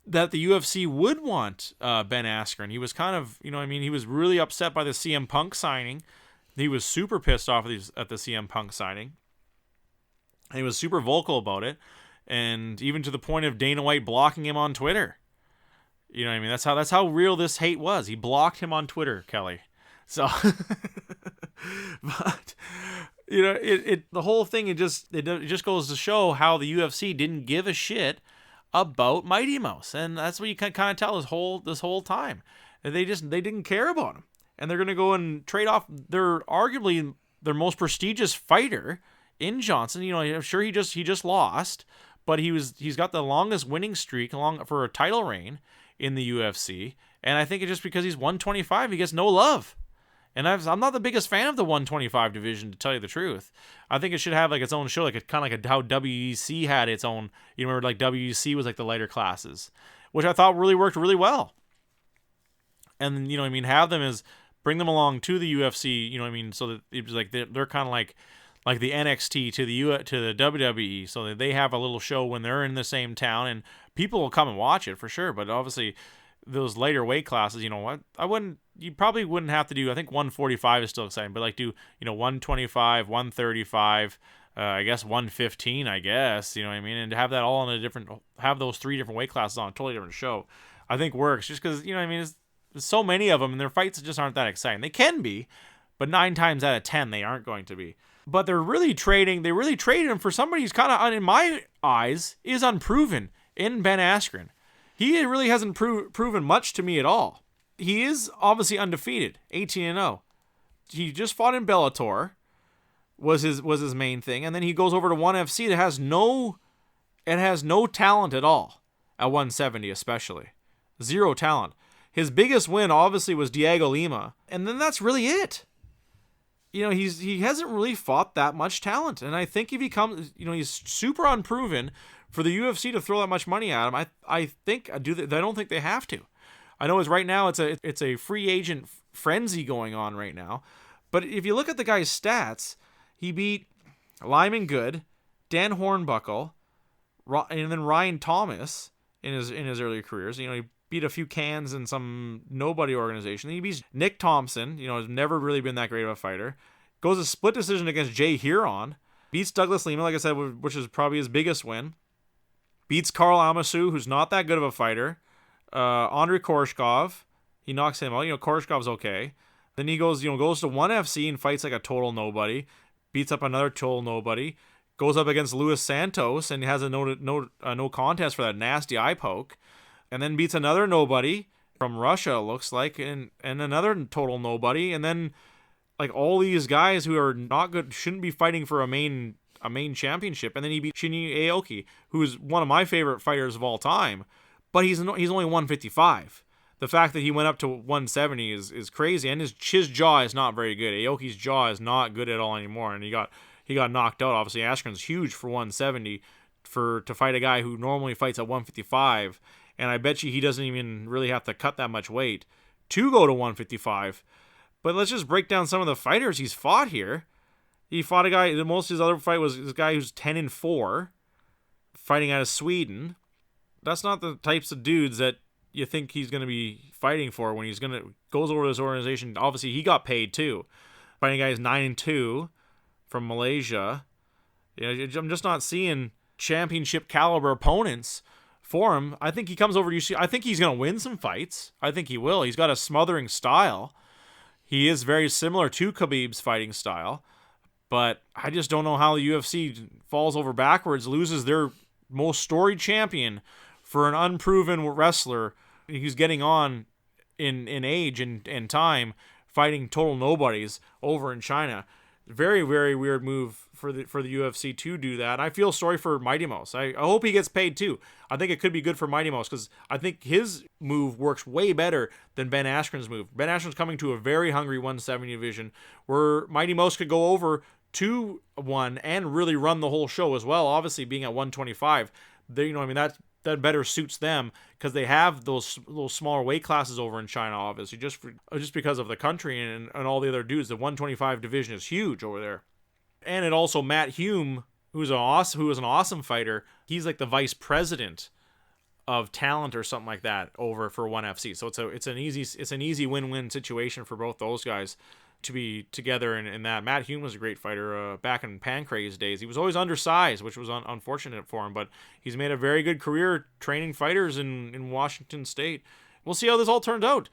that the UFC would want Ben Askren. He was kind of, he was really upset by the CM Punk signing. He was super pissed off at the CM Punk signing. And he was super vocal about it. And even to the point of Dana White blocking him on Twitter. You know what I mean? That's how real this hate was. He blocked him on Twitter, Kelly. So, but, the whole thing, it just goes to show how the UFC didn't give a shit about Mighty Mouse. And that's what you can kind of tell this whole time. They didn't care about him. And they're going to go and trade off arguably their most prestigious fighter in Johnson. I'm sure he just lost, but he's got the longest winning streak for a title reign in the UFC. And I think it's just because he's 125, he gets no love. And I'm not the biggest fan of the 125 division, to tell you the truth. I think it should have like its own show, like kind of like how WEC had its own. You remember like WEC was like the lighter classes, which I thought really worked really well. And you know what I mean, have them as bring them along to the UFC. You know what I mean, so that it was like they're kind of like the NXT to the WWE, so that they have a little show when they're in the same town, and people will come and watch it for sure. But obviously, those later weight classes, you know what? You probably wouldn't have to do. I think 145 is still exciting, but like do 125, 135, I guess 115, I guess, you know what I mean, and to have that all in have those 3 different weight classes on a totally different show, I think works just because you know what I mean. There's so many of them, and their fights just aren't that exciting. They can be, but 9 times out of 10 they aren't going to be. But they're really trading. They really traded him for somebody who's kind of, in my eyes, is unproven in Ben Askren. He really hasn't proven much to me at all. He is obviously undefeated, 18-0. He just fought in Bellator, was his main thing, and then he goes over to ONE FC that has no talent at all at 170, especially 0 talent. His biggest win obviously was Diego Lima, and then that's really it. You know, he hasn't really fought that much talent, and I think if he comes, you know, he's super unproven for the UFC to throw that much money at him. I don't think they have to. I know right now it's a free agent frenzy going on right now, but if you look at the guy's stats, he beat Lyman Good, Dan Hornbuckle, and then Ryan Thomas in his earlier careers. You know, he beat a few cans in some nobody organization. He beats Nick Thompson, you know, has never really been that great of a fighter. Goes a split decision against Jay Huron. Beats Douglas Lima, like I said, which is probably his biggest win. Beats Carl Amasu, who's not that good of a fighter. Andrei Korshkov, he knocks him out. You know, Korshkov's okay. Then he goes to ONE FC and fights like a total nobody. Beats up another total nobody. Goes up against Luis Santos and has a no contest for that nasty eye poke. And then beats another nobody from Russia, looks like, and another total nobody. And then, like, all these guys who are not good, shouldn't be fighting for a main championship. And then he beat Shinya Aoki, who's one of my favorite fighters of all time. But he's only 155. The fact that he went up to 170 is crazy. And his jaw is not very good. Aoki's jaw is not good at all anymore. And he got knocked out. Obviously, Askren's huge for 170 to fight a guy who normally fights at 155. And I bet you he doesn't even really have to cut that much weight to go to 155. But let's just break down some of the fighters he's fought here. He fought a guy, most of his other fight was this guy who's 10-4, fighting out of Sweden. That's not the types of dudes that you think he's going to be fighting for when goes over to his organization. Obviously, he got paid too. Fighting guys 9-2 from Malaysia. You know, I'm just not seeing championship caliber opponents for him. I think he comes over to UC. I think he's going to win some fights. I think he will. He's got a smothering style. He is very similar to Khabib's fighting style. But I just don't know how the UFC falls over backwards, loses their most storied champion for an unproven wrestler who's getting on in age and time, fighting total nobodies over in China. Very, very weird move for the UFC to do that. I feel sorry for Mighty Mouse. I hope he gets paid too. I think it could be good for Mighty Mouse because I think his move works way better than Ben Askren's move. Ben Askren's coming to a very hungry 170 division where Mighty Mouse could go over to 1 and really run the whole show as well. Obviously, being at 125, that better suits them because they have those smaller weight classes over in China, obviously, just because of the country and all the other dudes. The 125 division is huge over there. And it also, Matt Hume, who is an awesome fighter, he's like the vice president of talent or something like that over for ONE FC. So it's an easy win-win situation for both those guys to be together in that. Matt Hume was a great fighter back in Pancrase days. He was always undersized, which was unfortunate for him, but he's made a very good career training fighters in Washington State. We'll see how this all turns out.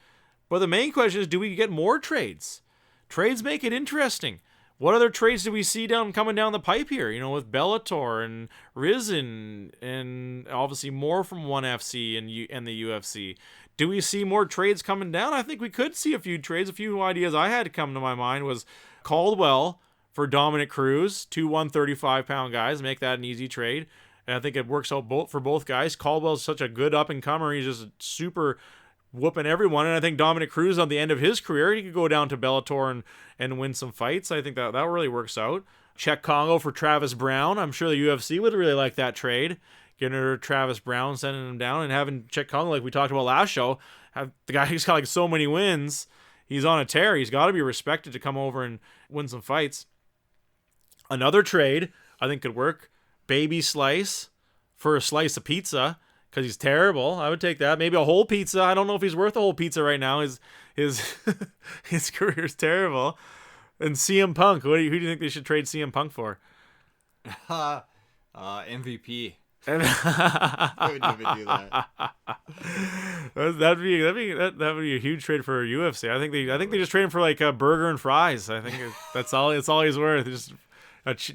But the main question is, do we get more trades? Trades make it interesting. What other trades do we see coming down the pipe here? You know, with Bellator and Rizin and obviously more from ONE FC and the UFC. Do we see more trades coming down? I think we could see a few trades. A few ideas I had come to my mind was Caldwell for Dominic Cruz, 2 135-pound guys. Make that an easy trade. And I think it works out for both guys. Caldwell's such a good up-and-comer. He's just super whooping everyone. And I think Dominic Cruz, on the end of his career, he could go down to Bellator and win some fights. I think that really works out. Czech Congo for Travis Brown. I'm sure the UFC would really like that trade. Getting rid of Travis Brown, sending him down, and having Czech Congo, like we talked about last show, the guy who's got like so many wins. He's on a tear. He's got to be respected to come over and win some fights. Another trade I think could work. Baby Slice for a slice of pizza, because he's terrible. I would take that. Maybe a whole pizza. I don't know if he's worth a whole pizza right now. His his career's terrible. And CM Punk. Who do you think they should trade CM Punk for? MVP. I would never do that. That'd be a huge trade for UFC. I think they just trade him for like a burger and fries. I think that's all. It's all he's worth. Just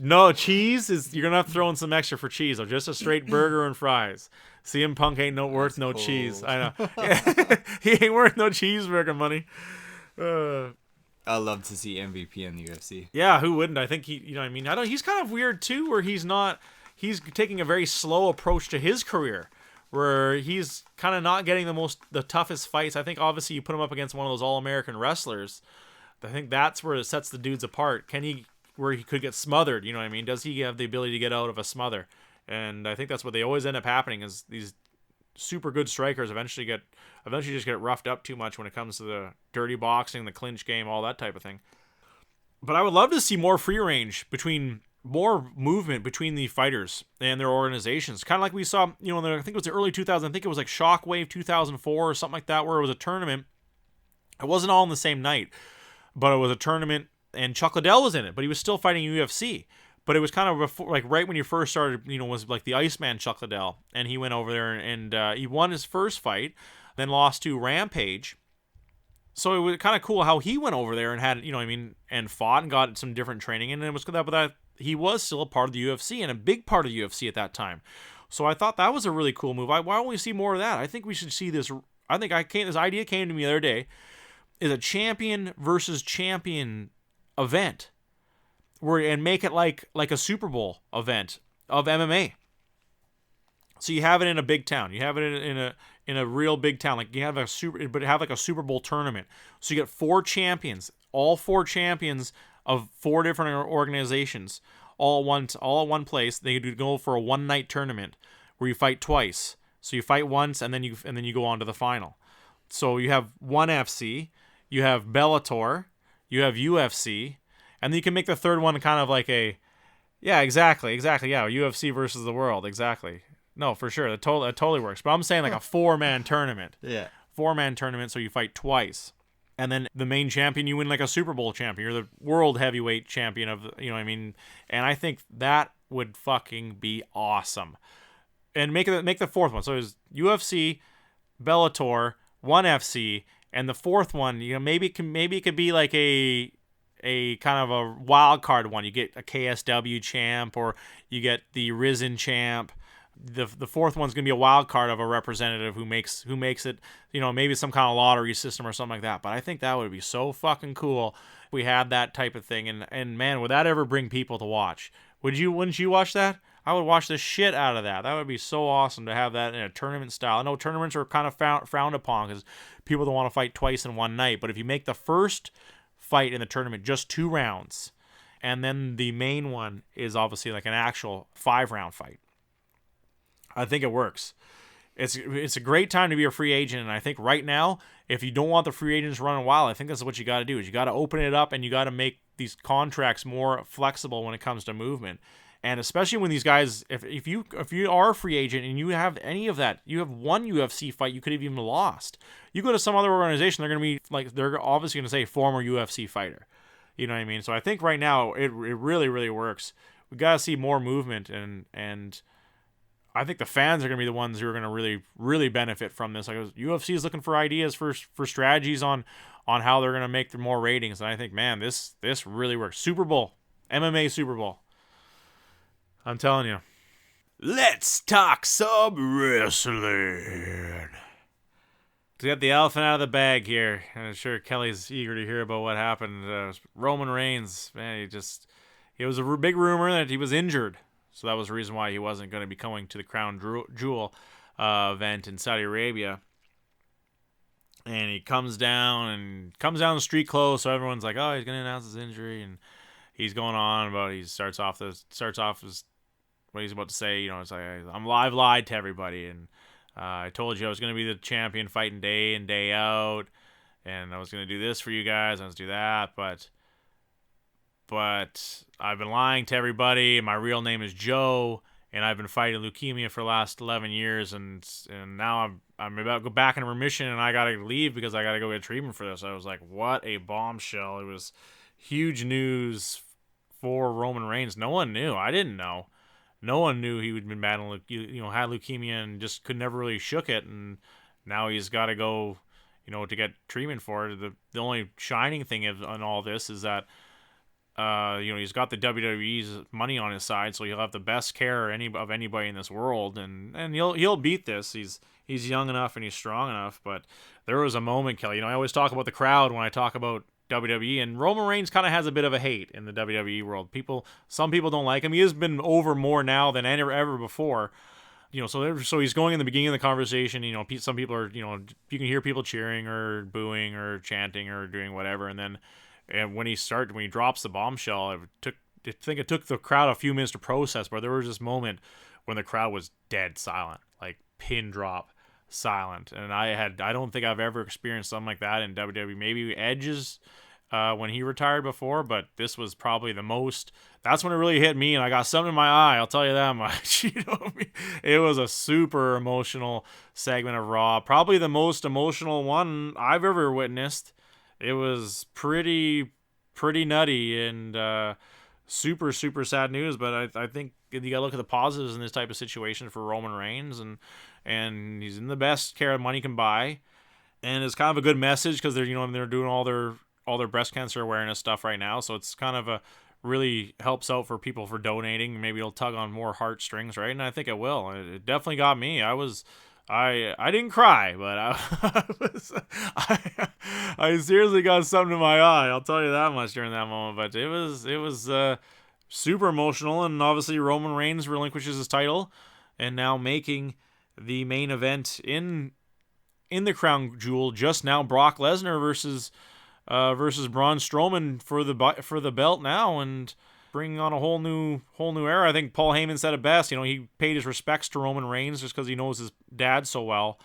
no cheese is. You're gonna have to throw in some extra for cheese, or just a straight burger and fries. CM Punk ain't worth no cheese. I know. He ain't worth no cheeseburger money. I'd love to see MVP in the UFC. Yeah, who wouldn't? I think he's kind of weird too, where he's taking a very slow approach to his career, where he's kind of not getting the toughest fights. I think obviously you put him up against one of those All-American wrestlers. I think that's where it sets the dudes apart. Where he could get smothered, you know what I mean? Does he have the ability to get out of a smother? And I think that's what they always end up happening, is these super good strikers eventually just get roughed up too much when it comes to the dirty boxing, the clinch game, all that type of thing. But I would love to see more free range, more movement between the fighters and their organizations. Kind of like we saw, I think it was the early 2000s. I think it was like Shockwave 2004 or something like that, where it was a tournament. It wasn't all on the same night, but it was a tournament, and Chuck Liddell was in it, but he was still fighting UFC. But it was kind of before, like right when you first started, was like the Iceman Chuck Liddell, and he went over there and he won his first fight, then lost to Rampage. So it was kind of cool how he went over there and had, and fought and got some different training, and it was that he was still a part of the UFC and a big part of the UFC at that time. So I thought that was a really cool move. Why don't we see more of that? I think we should see this. This idea came to me the other day, is a champion versus champion event, and make it like a Super Bowl event of MMA. So you have it in a big town. You have it in a real big town. Like you have like a Super Bowl tournament. So you get 4 champions, all 4 champions of 4 different organizations, all at one place. They could go for a one-night tournament where you fight twice. So you fight once and then you go on to the final. So you have ONE FC, you have Bellator, you have UFC, and then you can make the third one kind of like exactly, yeah, UFC versus the world, exactly. No, for sure, that totally works. But I'm saying like a 4-man tournament. Yeah. 4-man tournament, so you fight twice. And then the main champion, you win like a Super Bowl champion. You're the world heavyweight champion of, you know what I mean? And I think that would fucking be awesome. And make the fourth one. So it was UFC, Bellator, ONE FC, and the fourth one, maybe it could be like a kind of a wild card one. You get a KSW champ, or you get the Risen champ. The fourth one's gonna be a wild card of a representative who makes it, maybe some kind of lottery system or something like that. But I think that would be so fucking cool if we had that type of thing. And man, would that ever bring people to watch? Wouldn't you watch that? I would watch the shit out of that. That would be so awesome to have that in a tournament style. I know tournaments are kind of frowned upon because people don't want to fight twice in one night. But if you make the first fight in the tournament just 2 rounds, and then the main one is obviously like an actual 5-round fight, I think it works. It's a great time to be a free agent, and I think right now, if you don't want the free agents running wild, I think that's what you got to do. Is you got to open it up, and you got to make these contracts more flexible when it comes to movement. And especially when these guys, if you are a free agent and you have any of that, you have one UFC fight you could have even lost. You go to some other organization, they're going to be like, they're obviously going to say former UFC fighter. You know what I mean? So I think right now it really, really works. We got to see more movement, and I think the fans are going to be the ones who are going to really, really benefit from this. Like UFC is looking for ideas for strategies on how they're going to make more ratings. And I think, man, this really works. Super Bowl, MMA Super Bowl. I'm telling you. Let's talk some wrestling. We got the elephant out of the bag here. I'm sure Kelly's eager to hear about what happened. Roman Reigns, man, it was a big rumor that he was injured. So that was the reason why he wasn't going to be coming to the Crown Jewel event in Saudi Arabia. and he comes down in street clothes, so everyone's like, oh, he's gonna announce his injury, and he's going on about, he starts off as what he's about to say, it's like, I've lied to everybody, and I told you I was gonna be the champion fighting day in, day out, and I was gonna do this for you guys, I was gonna do that, but I've been lying to everybody. My real name is Joe, and I've been fighting leukemia for the last 11 years, and now I'm about to go back in remission, and I gotta leave because I gotta go get treatment for this. I was like, what a bombshell! It was huge news for Roman Reigns. No one knew. I didn't know. No one knew he had been battling, had leukemia and just could never really shook it, and now he's got to go, to get treatment for it. The only shining thing on all this is that he's got the WWE's money on his side, so he'll have the best care of anybody in this world, and he'll beat this. He's young enough and he's strong enough. But there was a moment, Kelly. I always talk about the crowd when I talk about WWE, and Roman Reigns kind of has a bit of a hate in the WWE world. Some people don't like him. He has been over more now than ever before. So he's going in the beginning of the conversation. Some people are, you can hear people cheering or booing or chanting or doing whatever, and then. And when he drops the bombshell, I think it took the crowd a few minutes to process, but there was this moment when the crowd was dead silent, like pin drop silent. And I don't think I've ever experienced something like that in WWE. Maybe Edge's when he retired before, but this was probably the most. That's when it really hit me, and I got something in my eye. I'll tell you that much. It was a super emotional segment of Raw, probably the most emotional one I've ever witnessed. It was pretty nutty and super, super sad news. But I think you gotta look at the positives in this type of situation for Roman Reigns, and he's in the best care money can buy, and it's kind of a good message because they're doing all their breast cancer awareness stuff right now. So it's kind of really helps out for people for donating. Maybe it'll tug on more heartstrings, right? And I think it will. It definitely got me. I didn't cry, but I seriously got something in my eye. I'll tell you that much during that moment. But it was super emotional, and obviously Roman Reigns relinquishes his title, and now making the main event in the crown jewel just now, Brock Lesnar versus Braun Strowman for the belt now, and bringing on a whole new era. I think Paul Heyman said it best. He paid his respects to Roman Reigns just because he knows his dad so well.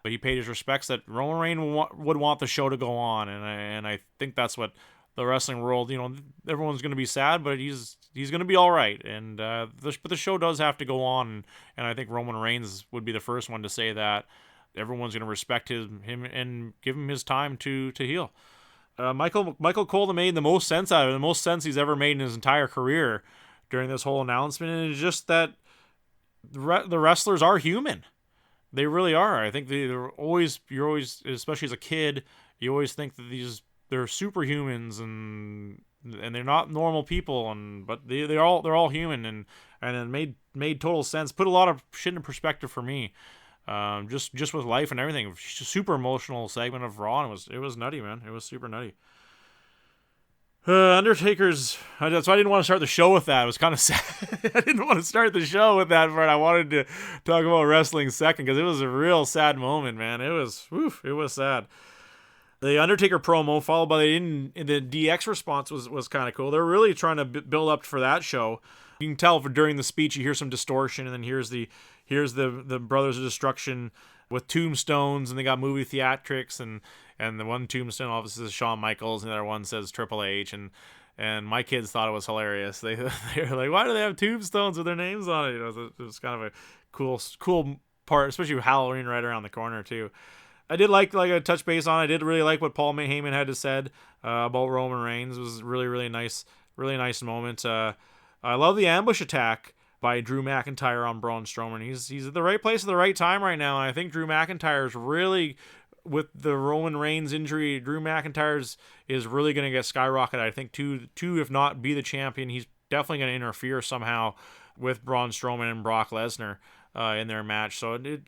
But he paid his respects that Roman Reigns would want the show to go on, and I think that's what the wrestling world. Everyone's going to be sad, but he's going to be all right. And but the show does have to go on, and I think Roman Reigns would be the first one to say that. Everyone's going to respect him and give him his time to heal. Michael Cole made the most sense out of it, the most sense he's ever made in his entire career during this whole announcement, and it's just that the wrestlers are human. They really are. I think you're always, especially as a kid, you always think that they're superhumans and they're not normal people, but they're all human, and it made total sense. Put a lot of shit in perspective for me. Just with life and everything. Super emotional segment of Raw, and it was nutty, man. It was super nutty. Undertaker's. That's why I didn't want to start the show with that. It was kind of sad. I didn't want to start the show with that part. I wanted to talk about wrestling second because it was a real sad moment, man. It was sad. The Undertaker promo followed by the DX response was kind of cool. They're really trying to build up for that show. You can tell during the speech you hear some distortion, and then here's the Brothers of Destruction with tombstones, and they got movie theatrics, and the one tombstone obviously is Shawn Michaels, and the other one says Triple H, and my kids thought it was hilarious. They were like, why do they have tombstones with their names on it? It was kind of a cool part, especially with Halloween right around the corner too. I did like a touch base on. I did really like what Paul Heyman had to said about Roman Reigns. It was really nice moment. I love the ambush attack by Drew McIntyre on Braun Strowman. He's at the right place at the right time right now, and I think Drew McIntyre is really, with the Roman Reigns injury, Drew McIntyre is really going to get skyrocketed. I think to if not be the champion, he's definitely going to interfere somehow with Braun Strowman and Brock Lesnar in their match. So it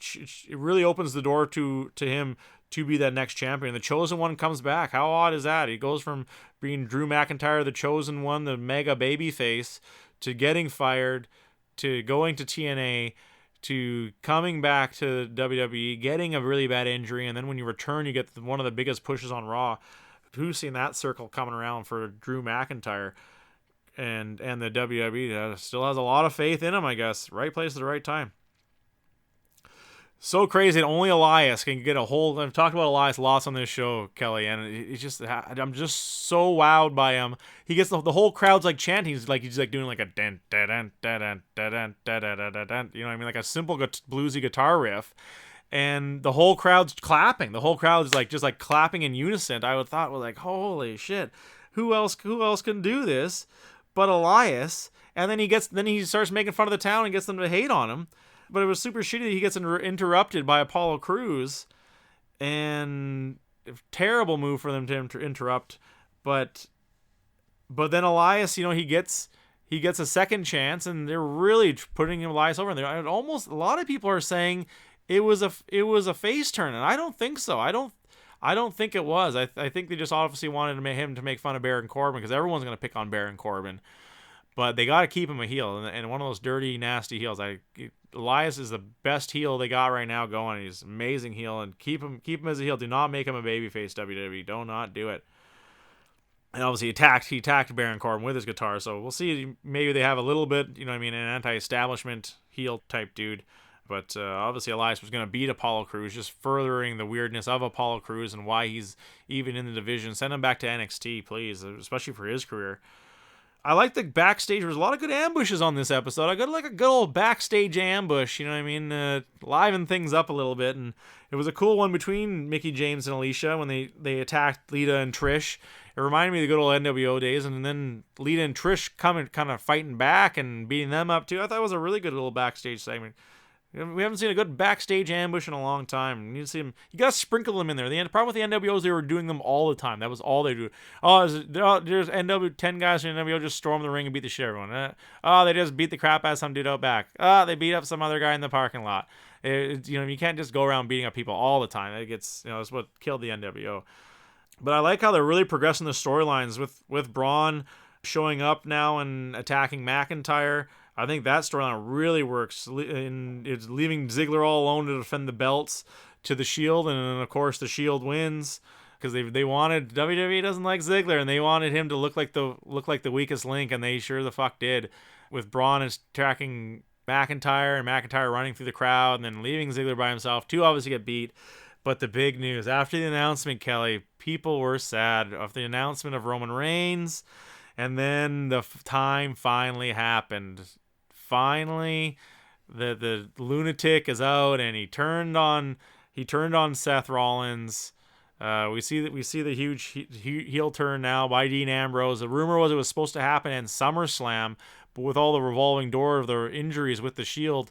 really opens the door to him to be that next champion. The Chosen One comes back. How odd is that? He goes from being Drew McIntyre, the Chosen One, the mega babyface, to getting fired, to going to TNA, to coming back to WWE, getting a really bad injury, and then when you return, you get one of the biggest pushes on Raw. Who's seen that circle coming around for Drew McIntyre? And the WWE still has a lot of faith in him, I guess. Right place at the right time. So crazy that only Elias can get a hold. I've talked about Elias lots on this show, Kelly, and it's just I'm just so wowed by him. He gets the whole crowd's like chanting. He's like doing like a dun dun dun dun dun dun dun dun dun dun. You know what I mean? Like a simple bluesy guitar riff, and the whole crowd's clapping. The whole crowd's like just like clapping in unison. I would thought, well, like, holy shit, who else can do this but Elias? And then he starts making fun of the town and gets them to hate on him. But it was super shitty that he gets interrupted by Apollo Crews, and terrible move for them to interrupt. But then Elias, he gets a second chance, and they're really putting Elias over. And almost a lot of people are saying it was a face turn, and I don't think so. I don't think it was. I think they just obviously wanted him to make fun of Baron Corbin, because everyone's going to pick on Baron Corbin. But they got to keep him a heel, and one of those dirty, nasty heels. Elias is the best heel they got right now going. He's an amazing heel, and keep him as a heel. Do not make him a babyface, WWE. Do not do it. And obviously he attacked Baron Corbin with his guitar, so we'll see. Maybe they have a little bit, an anti-establishment heel type dude. But obviously Elias was going to beat Apollo Crews, just furthering the weirdness of Apollo Crews and why he's even in the division. Send him back to NXT, please, especially for his career. I like the backstage. There was a lot of good ambushes on this episode. I got like a good old backstage ambush, liven things up a little bit. And it was a cool one between Mickie James and Alicia when they attacked Lita and Trish. It reminded me of the good old NWO days. And then Lita and Trish coming, kind of fighting back and beating them up too. I thought it was a really good little backstage segment. We haven't seen a good backstage ambush in a long time. You need to see them. You gotta sprinkle them in there. The problem with the NWOs, they were doing them all the time. That was all they do. There's 10 guys from NWO just storm the ring and beat the shit out of everyone. They just beat the crap out of some dude out back. They beat up some other guy in the parking lot. You can't just go around beating up people all the time. It's what killed the NWO. But I like how they're really progressing the storylines with Braun showing up now and attacking McIntyre. I think that storyline really works. It's leaving Ziggler all alone to defend the belts to the Shield, and then of course the Shield wins because they wanted WWE doesn't like Ziggler, and they wanted him to look like the weakest link, and they sure the fuck did. With Braun attacking McIntyre and McIntyre running through the crowd, and then leaving Ziggler by himself to obviously get beat. But the big news after the announcement, Kelly, people were sad after the announcement of Roman Reigns, and then the time finally happened. Finally, the lunatic is out, and he turned on Seth Rollins. We see the huge heel turn now by Dean Ambrose. The rumor was it was supposed to happen in SummerSlam, but with all the revolving door of the injuries with the Shield,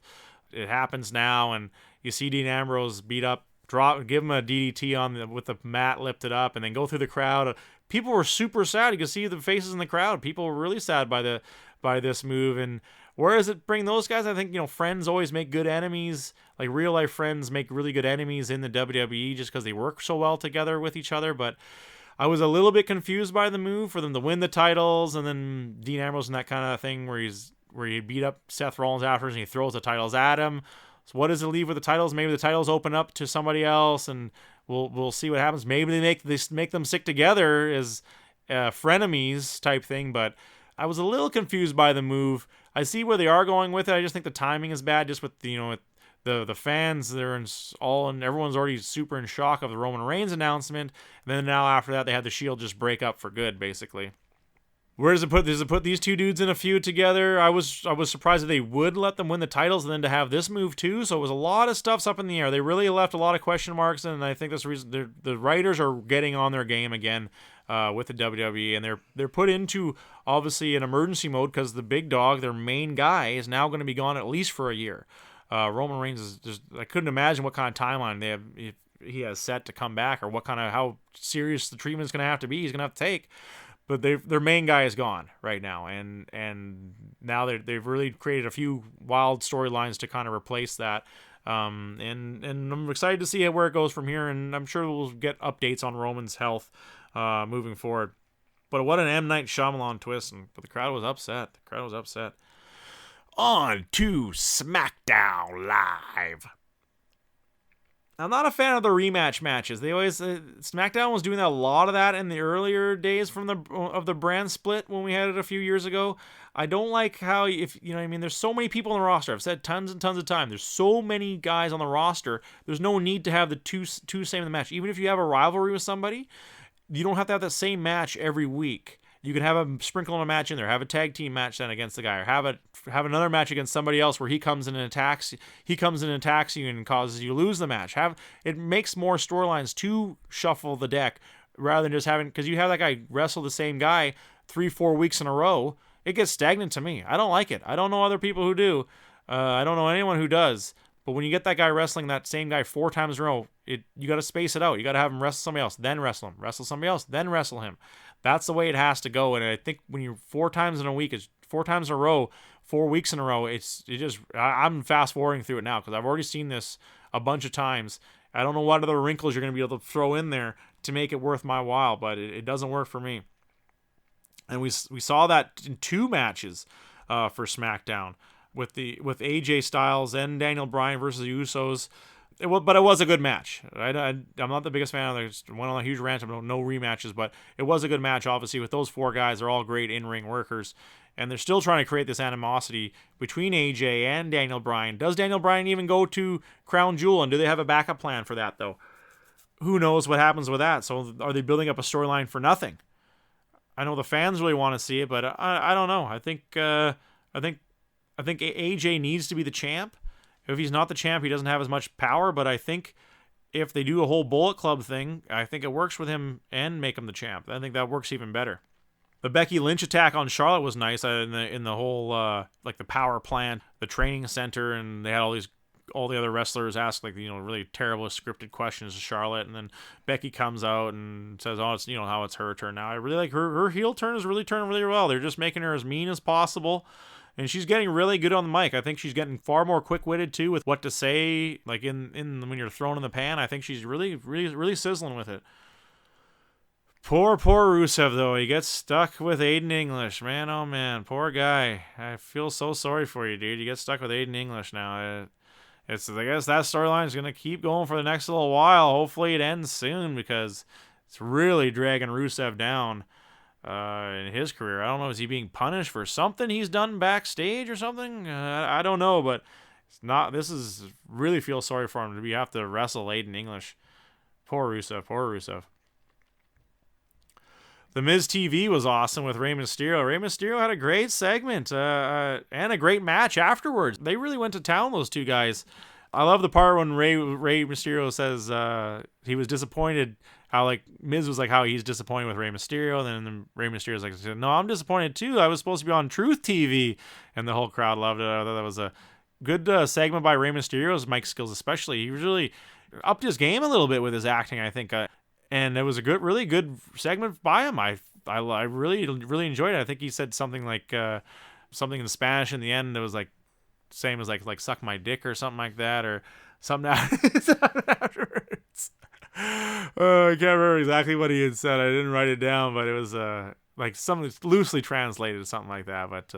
it happens now, and you see Dean Ambrose beat up, give him a DDT with the mat lifted up, and then go through the crowd. People were super sad. You could see the faces in the crowd. People were really sad by this move. And where does it bring those guys? I think, friends always make good enemies. Like real life friends make really good enemies in the WWE just because they work so well together with each other. But I was a little bit confused by the move for them to win the titles, and then Dean Ambrose and that kind of thing where he beat up Seth Rollins afterwards and he throws the titles at him. So what does it leave with the titles? Maybe the titles open up to somebody else, and we'll see what happens. Maybe they make them stick together as frenemies type thing. But I was a little confused by the move. I see where they are going with it. I just think the timing is bad. Just with the fans, and everyone's already super in shock of the Roman Reigns announcement. And then now after that, they had the Shield just break up for good, basically. Where does it put? Does it put these two dudes in a feud together? I was surprised that they would let them win the titles, and then to have this move too. So it was a lot of stuff's up in the air. They really left a lot of question marks, and I think that's the reason the writers are getting on their game again with the WWE, and they're put into obviously an emergency mode because the big dog, their main guy, is now going to be gone at least for a year. Roman Reigns is just, I couldn't imagine what kind of timeline he has set to come back, or how serious the treatment is going to have to be. He's going to have to take. But their main guy is gone right now, and now they've really created a few wild storylines to kind of replace that. And I'm excited to see where it goes from here, and I'm sure we'll get updates on Roman's health moving forward. But what an M. Night Shyamalan twist, but the crowd was upset. On to SmackDown Live. I'm not a fan of the rematch matches. They always SmackDown was doing a lot of that in the earlier days from the brand split when we had it a few years ago. I don't like how, if you know what I mean, there's so many people on the roster. I've said tons and tons of time. There's so many guys on the roster. There's no need to have the two same in the match. Even if you have a rivalry with somebody, you don't have to have that same match every week. You can have a sprinkle in a match in there. Have a tag team match then against the guy, or have another match against somebody else where he comes in and attacks. He comes in and attacks you and causes you to lose the match. It makes more storylines to shuffle the deck rather than just having, because you have that guy wrestle the same guy 3-4 weeks in a row. It gets stagnant to me. I don't like it. I don't know other people who do. I don't know anyone who does. But when you get that guy wrestling that same guy 4 times in a row, you got to space it out. You got to have him wrestle somebody else, then wrestle him. Wrestle somebody else, then wrestle him. That's the way it has to go. And I think when you're 4 times in a week, it's 4 times in a row, 4 weeks in a row. I'm fast forwarding through it now because I've already seen this a bunch of times. I don't know what other wrinkles you're going to be able to throw in there to make it worth my while, but it doesn't work for me. And we saw that in 2 matches for SmackDown with AJ Styles and Daniel Bryan versus the Usos. But it was a good match. I'm not the biggest fan of it. I just went on a huge rant about no rematches, but it was a good match, obviously, with those 4 guys. They're all great in-ring workers, and they're still trying to create this animosity between AJ and Daniel Bryan. Does Daniel Bryan even go to Crown Jewel, and do they have a backup plan for that, though? Who knows what happens with that? So are they building up a storyline for nothing? I know the fans really want to see it, but I don't know. I think AJ needs to be the champ. If he's not the champ, he doesn't have as much power, but I think if they do a whole Bullet Club thing, I think it works with him and make him the champ. I think that works even better. The Becky Lynch attack on Charlotte was nice in the whole like the power plant, the training center, and they had all the other wrestlers ask really terrible scripted questions to Charlotte, and then Becky comes out and says, "Oh, it's how it's her turn now." I really like her heel turn is really turning really well. They're just making her as mean as possible. And she's getting really good on the mic. I think she's getting far more quick-witted too with what to say, like in when you're thrown in the pan. I think she's really, really, really sizzling with it. Poor Rusev though. He gets stuck with Aiden English. Man, oh man, poor guy. I feel so sorry for you, dude. You get stuck with Aiden English now. I guess that storyline is gonna keep going for the next little while. Hopefully it ends soon because it's really dragging Rusev down. In his career, I don't know, is he being punished for something he's done backstage or something? I don't know, but it's not. This is really feel sorry for him to have to wrestle Aiden English. Poor Rusev. The Miz TV was awesome with Rey Mysterio. Rey Mysterio had a great segment and a great match afterwards. They really went to town, those 2 guys. I love the part when Rey Mysterio says he was disappointed. How Miz was how he's disappointed with Rey Mysterio, and then Rey Mysterio's no, I'm disappointed too. I was supposed to be on Truth TV, and the whole crowd loved it. I thought that was a good segment by Rey Mysterio's mic skills, especially. He was really upped his game a little bit with his acting, I think, and it was a really good segment by him. I really really enjoyed it. I think he said something something in Spanish in the end. It was same as like suck my dick or something like that, or something afterwards. I can't remember exactly what he had said. I didn't write it down, but it was something loosely translated, something like that. But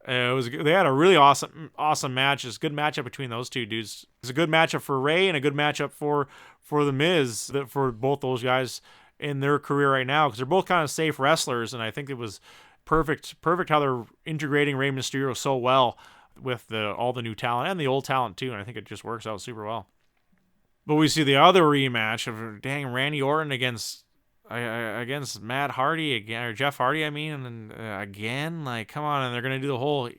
they had a really awesome match. It's a good matchup between those 2 dudes. It's a good matchup for Ray and a good matchup for the Miz, for both those guys in their career right now, because they're both kind of safe wrestlers, and I think it was perfect how they're integrating Rey Mysterio so well with all the new talent and the old talent too, and I think it just works out super well. But we see the other rematch of Randy Orton against Matt Hardy again, or Jeff Hardy, I mean, and then again, come on, and they're gonna do the whole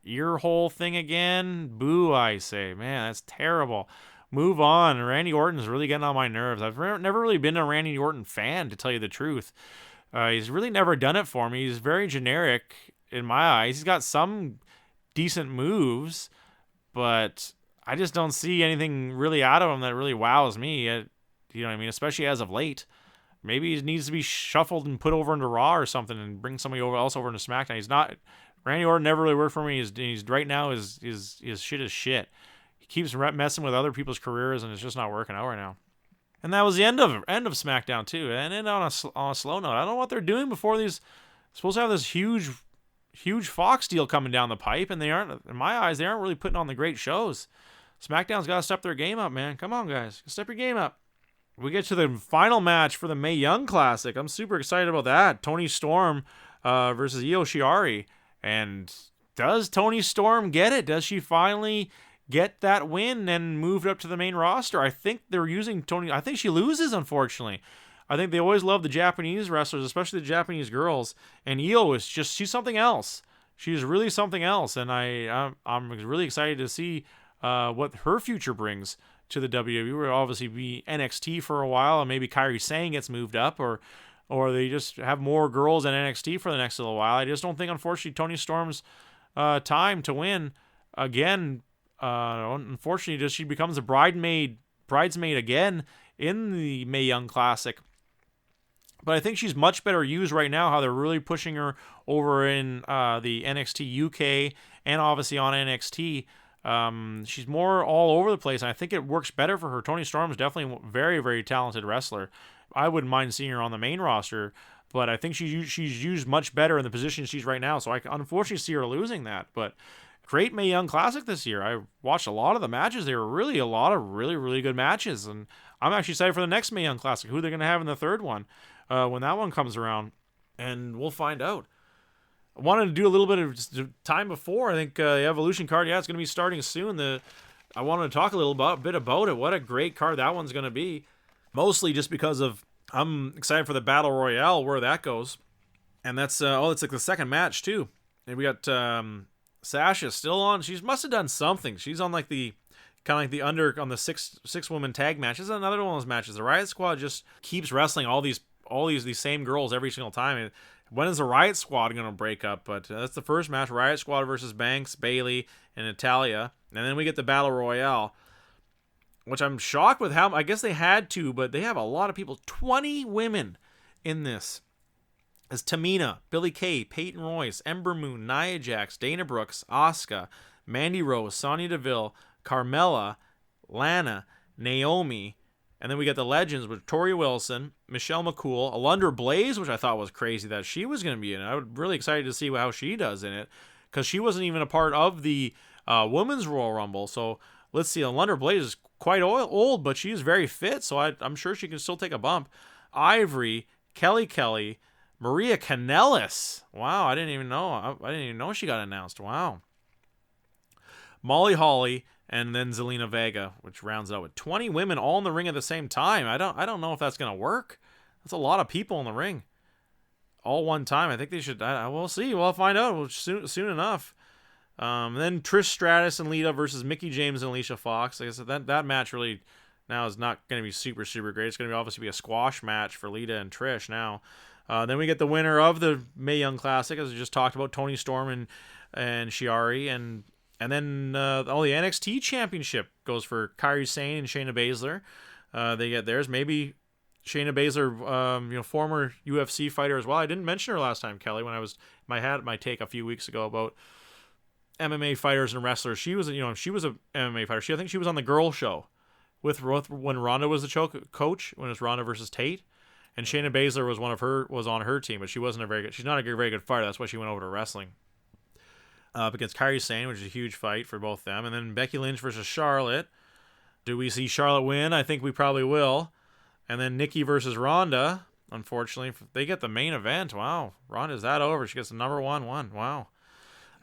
ear hole thing again. Boo, I say, man, that's terrible. Move on. Randy Orton's really getting on my nerves. I've never really been a Randy Orton fan, to tell you the truth. He's really never done it for me. He's very generic in my eyes. He's got some decent moves, but I just don't see anything really out of him that really wows me. You know what I mean? Especially as of late. Maybe he needs to be shuffled and put over into Raw or something and bring somebody else over into SmackDown. He's not. Randy Orton never really worked for me. He's right now is shit as shit. He keeps messing with other people's careers, and it's just not working out right now. And that was the end of SmackDown too. And then on a slow note, I don't know what they're doing before these. Supposed to have this huge huge Fox deal coming down the pipe, and they aren't, in my eyes, they aren't really putting on the great shows. SmackDown's got to step their game up, man. Come on, guys. Step your game up. We get to the final match for the Mae Young Classic. I'm super excited about that. Toni Storm versus Io Shirai. And does Toni Storm get it? Does she finally get that win and moved up to the main roster? I think they're using Toni. I think she loses, unfortunately. I think they always love the Japanese wrestlers, especially the Japanese girls. And Io is just, she's something else. She's really something else. And I'm really excited to see what her future brings to the WWE. Will obviously be NXT for a while, and maybe Kairi Sane gets moved up, or they just have more girls in NXT for the next little while. I just don't think, unfortunately, Toni Storm's time to win again. Unfortunately, just she becomes a bridesmaid again in the Mae Young Classic. But I think she's much better used right now, how they're really pushing her over in the NXT UK and obviously on NXT. She's more all over the place, and I think it works better for her. Toni Storm is definitely a very, very talented wrestler. I wouldn't mind seeing her on the main roster, but I think she's used much better in the position she's right now, so I unfortunately see her losing that. But great Mae Young Classic this year. I watched a lot of the matches. They were really a lot of really, really good matches, and I'm actually excited for the next Mae Young Classic, who they're going to have in the third one when that one comes around, and we'll find out. I wanted to do a little bit of time before. I think the Evolution card, it's going to be starting soon. I wanted to talk a bit about it. What a great card that one's going to be. Mostly just because I'm excited for the Battle Royale, where that goes. And that's, it's like the second match too. And we got Sasha still on. She must have done something. She's on like the, kind of like the under, on the six woman tag match. This is another one of those matches. The Riot Squad just keeps wrestling all these same girls every single time. When is the Riot Squad going to break up? But that's the first match. Riot Squad versus Banks, Bayley, and Natalia. And then we get the Battle Royale, which I'm shocked with how, I guess they had to, but they have a lot of people. 20 women in this. As Tamina, Billie Kay, Peyton Royce, Ember Moon, Nia Jax, Dana Brooks, Asuka, Mandy Rose, Sonya Deville, Carmella, Lana, Naomi, and then we got the Legends with Tori Wilson, Michelle McCool, Alundra Blaze, which I thought was crazy that she was going to be in it. I was really excited to see how she does in it, because she wasn't even a part of the Women's Royal Rumble. So let's see, Alundra Blaze is quite old, but she is very fit, so I'm sure she can still take a bump. Ivory, Kelly, Maria Kanellis. Wow, I didn't even know she got announced. Wow. Molly Holly, and then Zelina Vega, which rounds it out with 20 women all in the ring at the same time. I don't know if that's going to work. That's a lot of people in the ring. All one time. I think they should. We'll see. We'll find out soon enough. Then Trish Stratus and Lita versus Mickie James and Alicia Fox. Like I said, that match really now is not going to be super, super great. It's going to obviously be a squash match for Lita and Trish now. Then we get the winner of the Mae Young Classic, as we just talked about, Toni Storm and Shiari, and then the NXT Championship goes for Kairi Sane and Shayna Baszler. They get theirs. Maybe Shayna Baszler, former UFC fighter as well. I didn't mention her last time, Kelly, when I had my take a few weeks ago about MMA fighters and wrestlers. She was a MMA fighter. I think she was on the Girl Show with when Ronda was the coach, when it was Ronda versus Tate. And Shayna Baszler was on her team, but she's not a very good fighter. That's why she went over to wrestling. Up against Kairi Sane, which is a huge fight for both them. And then Becky Lynch versus Charlotte. Do we see Charlotte win? I think we probably will. And then Nikki versus Ronda. Unfortunately, they get the main event. Wow. Ronda's that over. She gets the number one. Wow.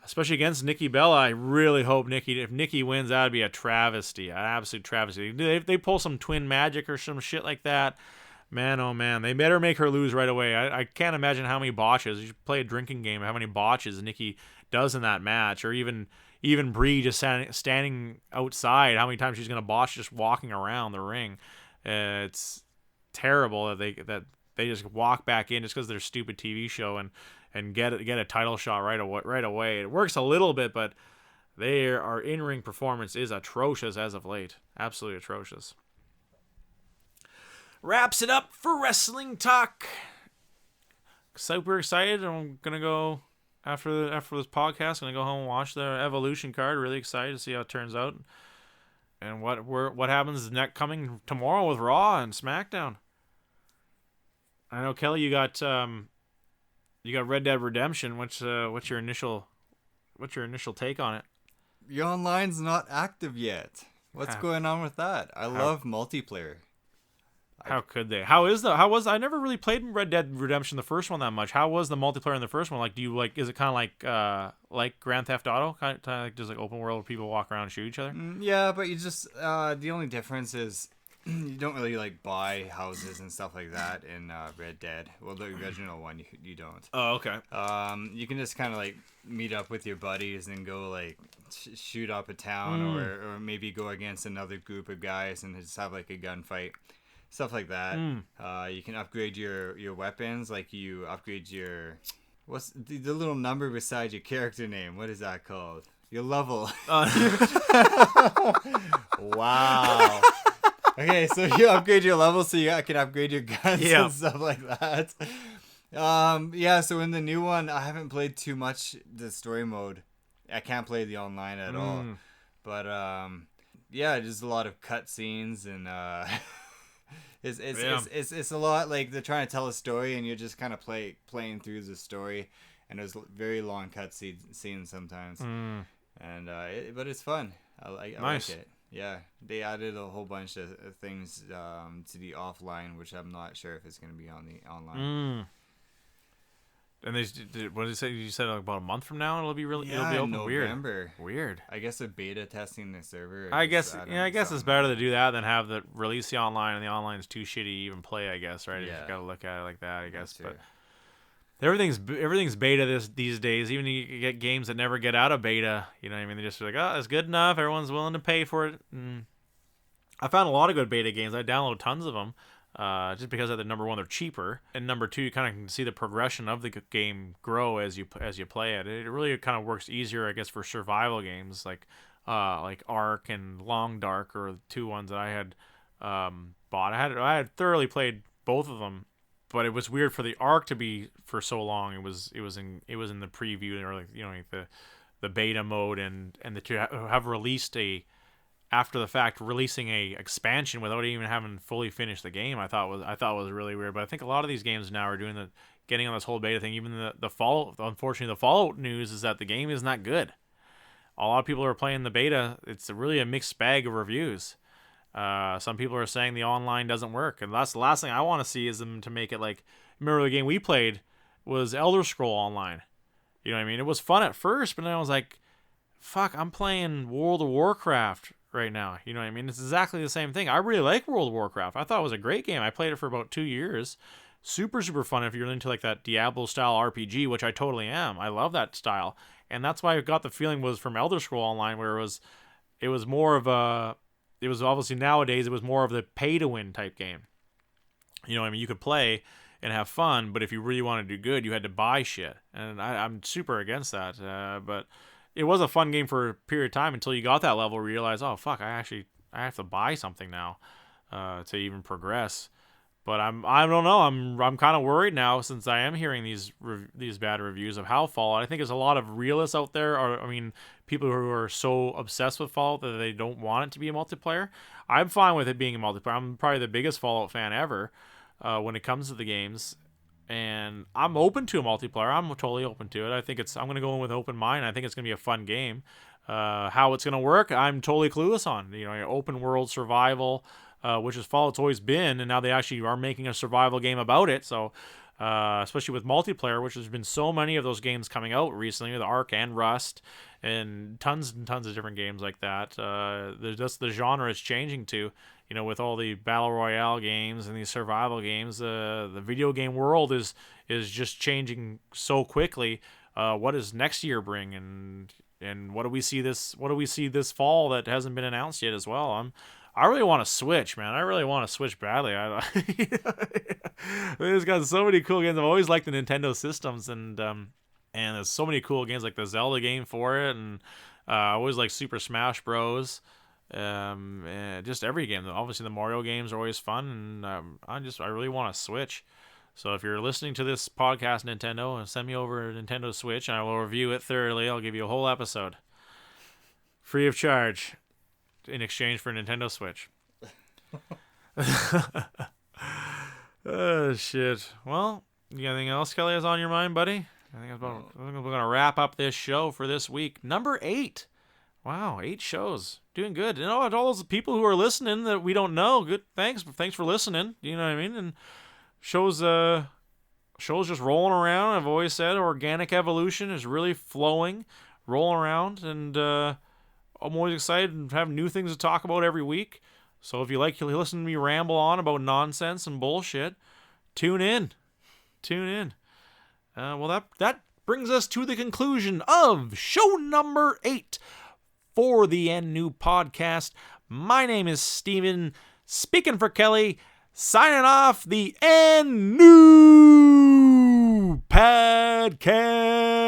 Especially against Nikki Bella. I really hope if Nikki wins, that would be a travesty. An absolute travesty. If they pull some twin magic or some shit like that, man, oh man, they better make her lose right away. I can't imagine how many botches. You should play a drinking game, how many botches Nikki does in that match, or even Brie just standing outside, how many times she's going to botch just walking around the ring. It's terrible that they just walk back in just because of their stupid TV show and get a title shot right away. It works a little bit, but our in-ring performance is atrocious as of late. Absolutely atrocious. Wraps it up for Wrestling Talk. Super excited. I'm going to go, after this podcast, I'm going to go home and watch the Evolution card. Really excited to see how it turns out. And what happens coming tomorrow with Raw and SmackDown. I know, Kelly, you got You got Red Dead Redemption. What's your initial take on it? The online's not active yet. What's How- going on with that? I love multiplayer. How could they? I never really played Red Dead Redemption, the first one, that much. How was the multiplayer in the first one? Like, do you is it kind of like Grand Theft Auto? Kind of like just like open world where people walk around and shoot each other? Yeah, but you just the only difference is you don't really like buy houses and stuff like that in Red Dead. Well, the original one you don't. Oh, okay. You can just kind of like meet up with your buddies and go like shoot up a town or maybe go against another group of guys and just have like a gunfight. Stuff like that. You can upgrade your weapons, like you upgrade your what's the little number beside your character name? What is that called? Your level. Wow. Okay, so you upgrade your level so you can upgrade your guns and stuff like that. Yeah, so in the new one, I haven't played too much the story mode. I can't play the online at all. But yeah, there's a lot of cutscenes and It's a lot like they're trying to tell a story and you're just kind of playing through the story, and there's very long scenes sometimes, and but it's fun. I like it. Yeah, they added a whole bunch of things to the offline, which I'm not sure if it's going to be on the online. And what did you say? You said about a month from now it'll be open. November. Weird. I guess they're beta testing the server. I guess it's better to do that than have the release the online, and the online's too shitty to even play. I guess, right? Yeah. You got to look at it like that. I guess, That's but everything's beta these days. Even you get games that never get out of beta. You know what I mean? They just like, oh, it's good enough. Everyone's willing to pay for it. And I found a lot of good beta games. I download tons of them. Just because of number one, they're cheaper, and number two, you kind of can see the progression of the game grow as you play it. It really kind of works easier, I guess, for survival games like Ark and Long Dark, or the two ones that I had bought. I had thoroughly played both of them, but it was weird for the Ark to be for so long. It was in the preview, or like the beta mode, and to have released after the fact, releasing a expansion without even having fully finished the game, I thought was really weird. But I think a lot of these games now are doing getting on this whole beta thing. Even the Fallout, unfortunately, the Fallout news is that the game is not good. A lot of people are playing the beta. It's really a mixed bag of reviews. Some people are saying the online doesn't work, and that's the last thing I want to see is them to make it like. Remember the game we played was Elder Scroll Online. You know what I mean? It was fun at first, but then I was like, "Fuck, I'm playing World of Warcraft right now." You know what I mean? It's exactly the same thing. I really like World of Warcraft. I thought it was a great game. I played it for about 2 years. Super, super fun if you're into like that Diablo style RPG, which I totally am. I love that style. And that's why I got the feeling was from Elder Scroll Online, where it was more of a, it was obviously nowadays, it was more of the pay to win type game. You know what I mean? You could play and have fun, but if you really wanted to do good, you had to buy shit. And I'm super against that. But it was a fun game for a period of time until you got that level where you realize, oh fuck, I have to buy something now to even progress. But I don't know. I'm kind of worried now, since I am hearing these bad reviews of how Fallout. I think there's a lot of realists out there, or I mean, people who are so obsessed with Fallout that they don't want it to be a multiplayer. I'm fine with it being a multiplayer. I'm probably the biggest Fallout fan ever when it comes to the games. And I'm open to a multiplayer. I'm totally open to it. I'm going to go in with an open mind. I think it's going to be a fun game. How it's going to work, I'm totally clueless on. You know, open world survival, which is Fallout's always been, and now they actually are making a survival game about it. So, especially with multiplayer, which there's been so many of those games coming out recently, with Ark and Rust, and tons of different games like that. The genre is changing too. You know, with all the battle royale games and these survival games, the video game world is just changing so quickly. What does next year bring, and what do we see this fall that hasn't been announced yet as well? I really want to Switch, man. I really want to Switch badly. There's got so many cool games. I've always liked the Nintendo systems, and there's so many cool games like the Zelda game for it, and I always like Super Smash Bros. And just every game. Obviously, the Mario games are always fun, and I really want to Switch. So if you're listening to this podcast, Nintendo, send me over a Nintendo Switch, and I will review it thoroughly. I'll give you a whole episode, free of charge, in exchange for a Nintendo Switch. Oh shit. Well, You got anything else, Kelly, is on your mind, buddy? I think we're going to wrap up this show for this week. Number 8. Wow, 8 shows. Doing good. You know, all those people who are listening that we don't know, good. Thanks for listening. You know what I mean? And shows just rolling around. I've always said organic evolution is really flowing, rolling around, and I'm always excited and have new things to talk about every week. So if you like to listen to me ramble on about nonsense and bullshit, tune in. Well, that brings us to the conclusion of show number 8 for the And New Podcast. My name is Steven, speaking for Kelly, signing off the And New Podcast.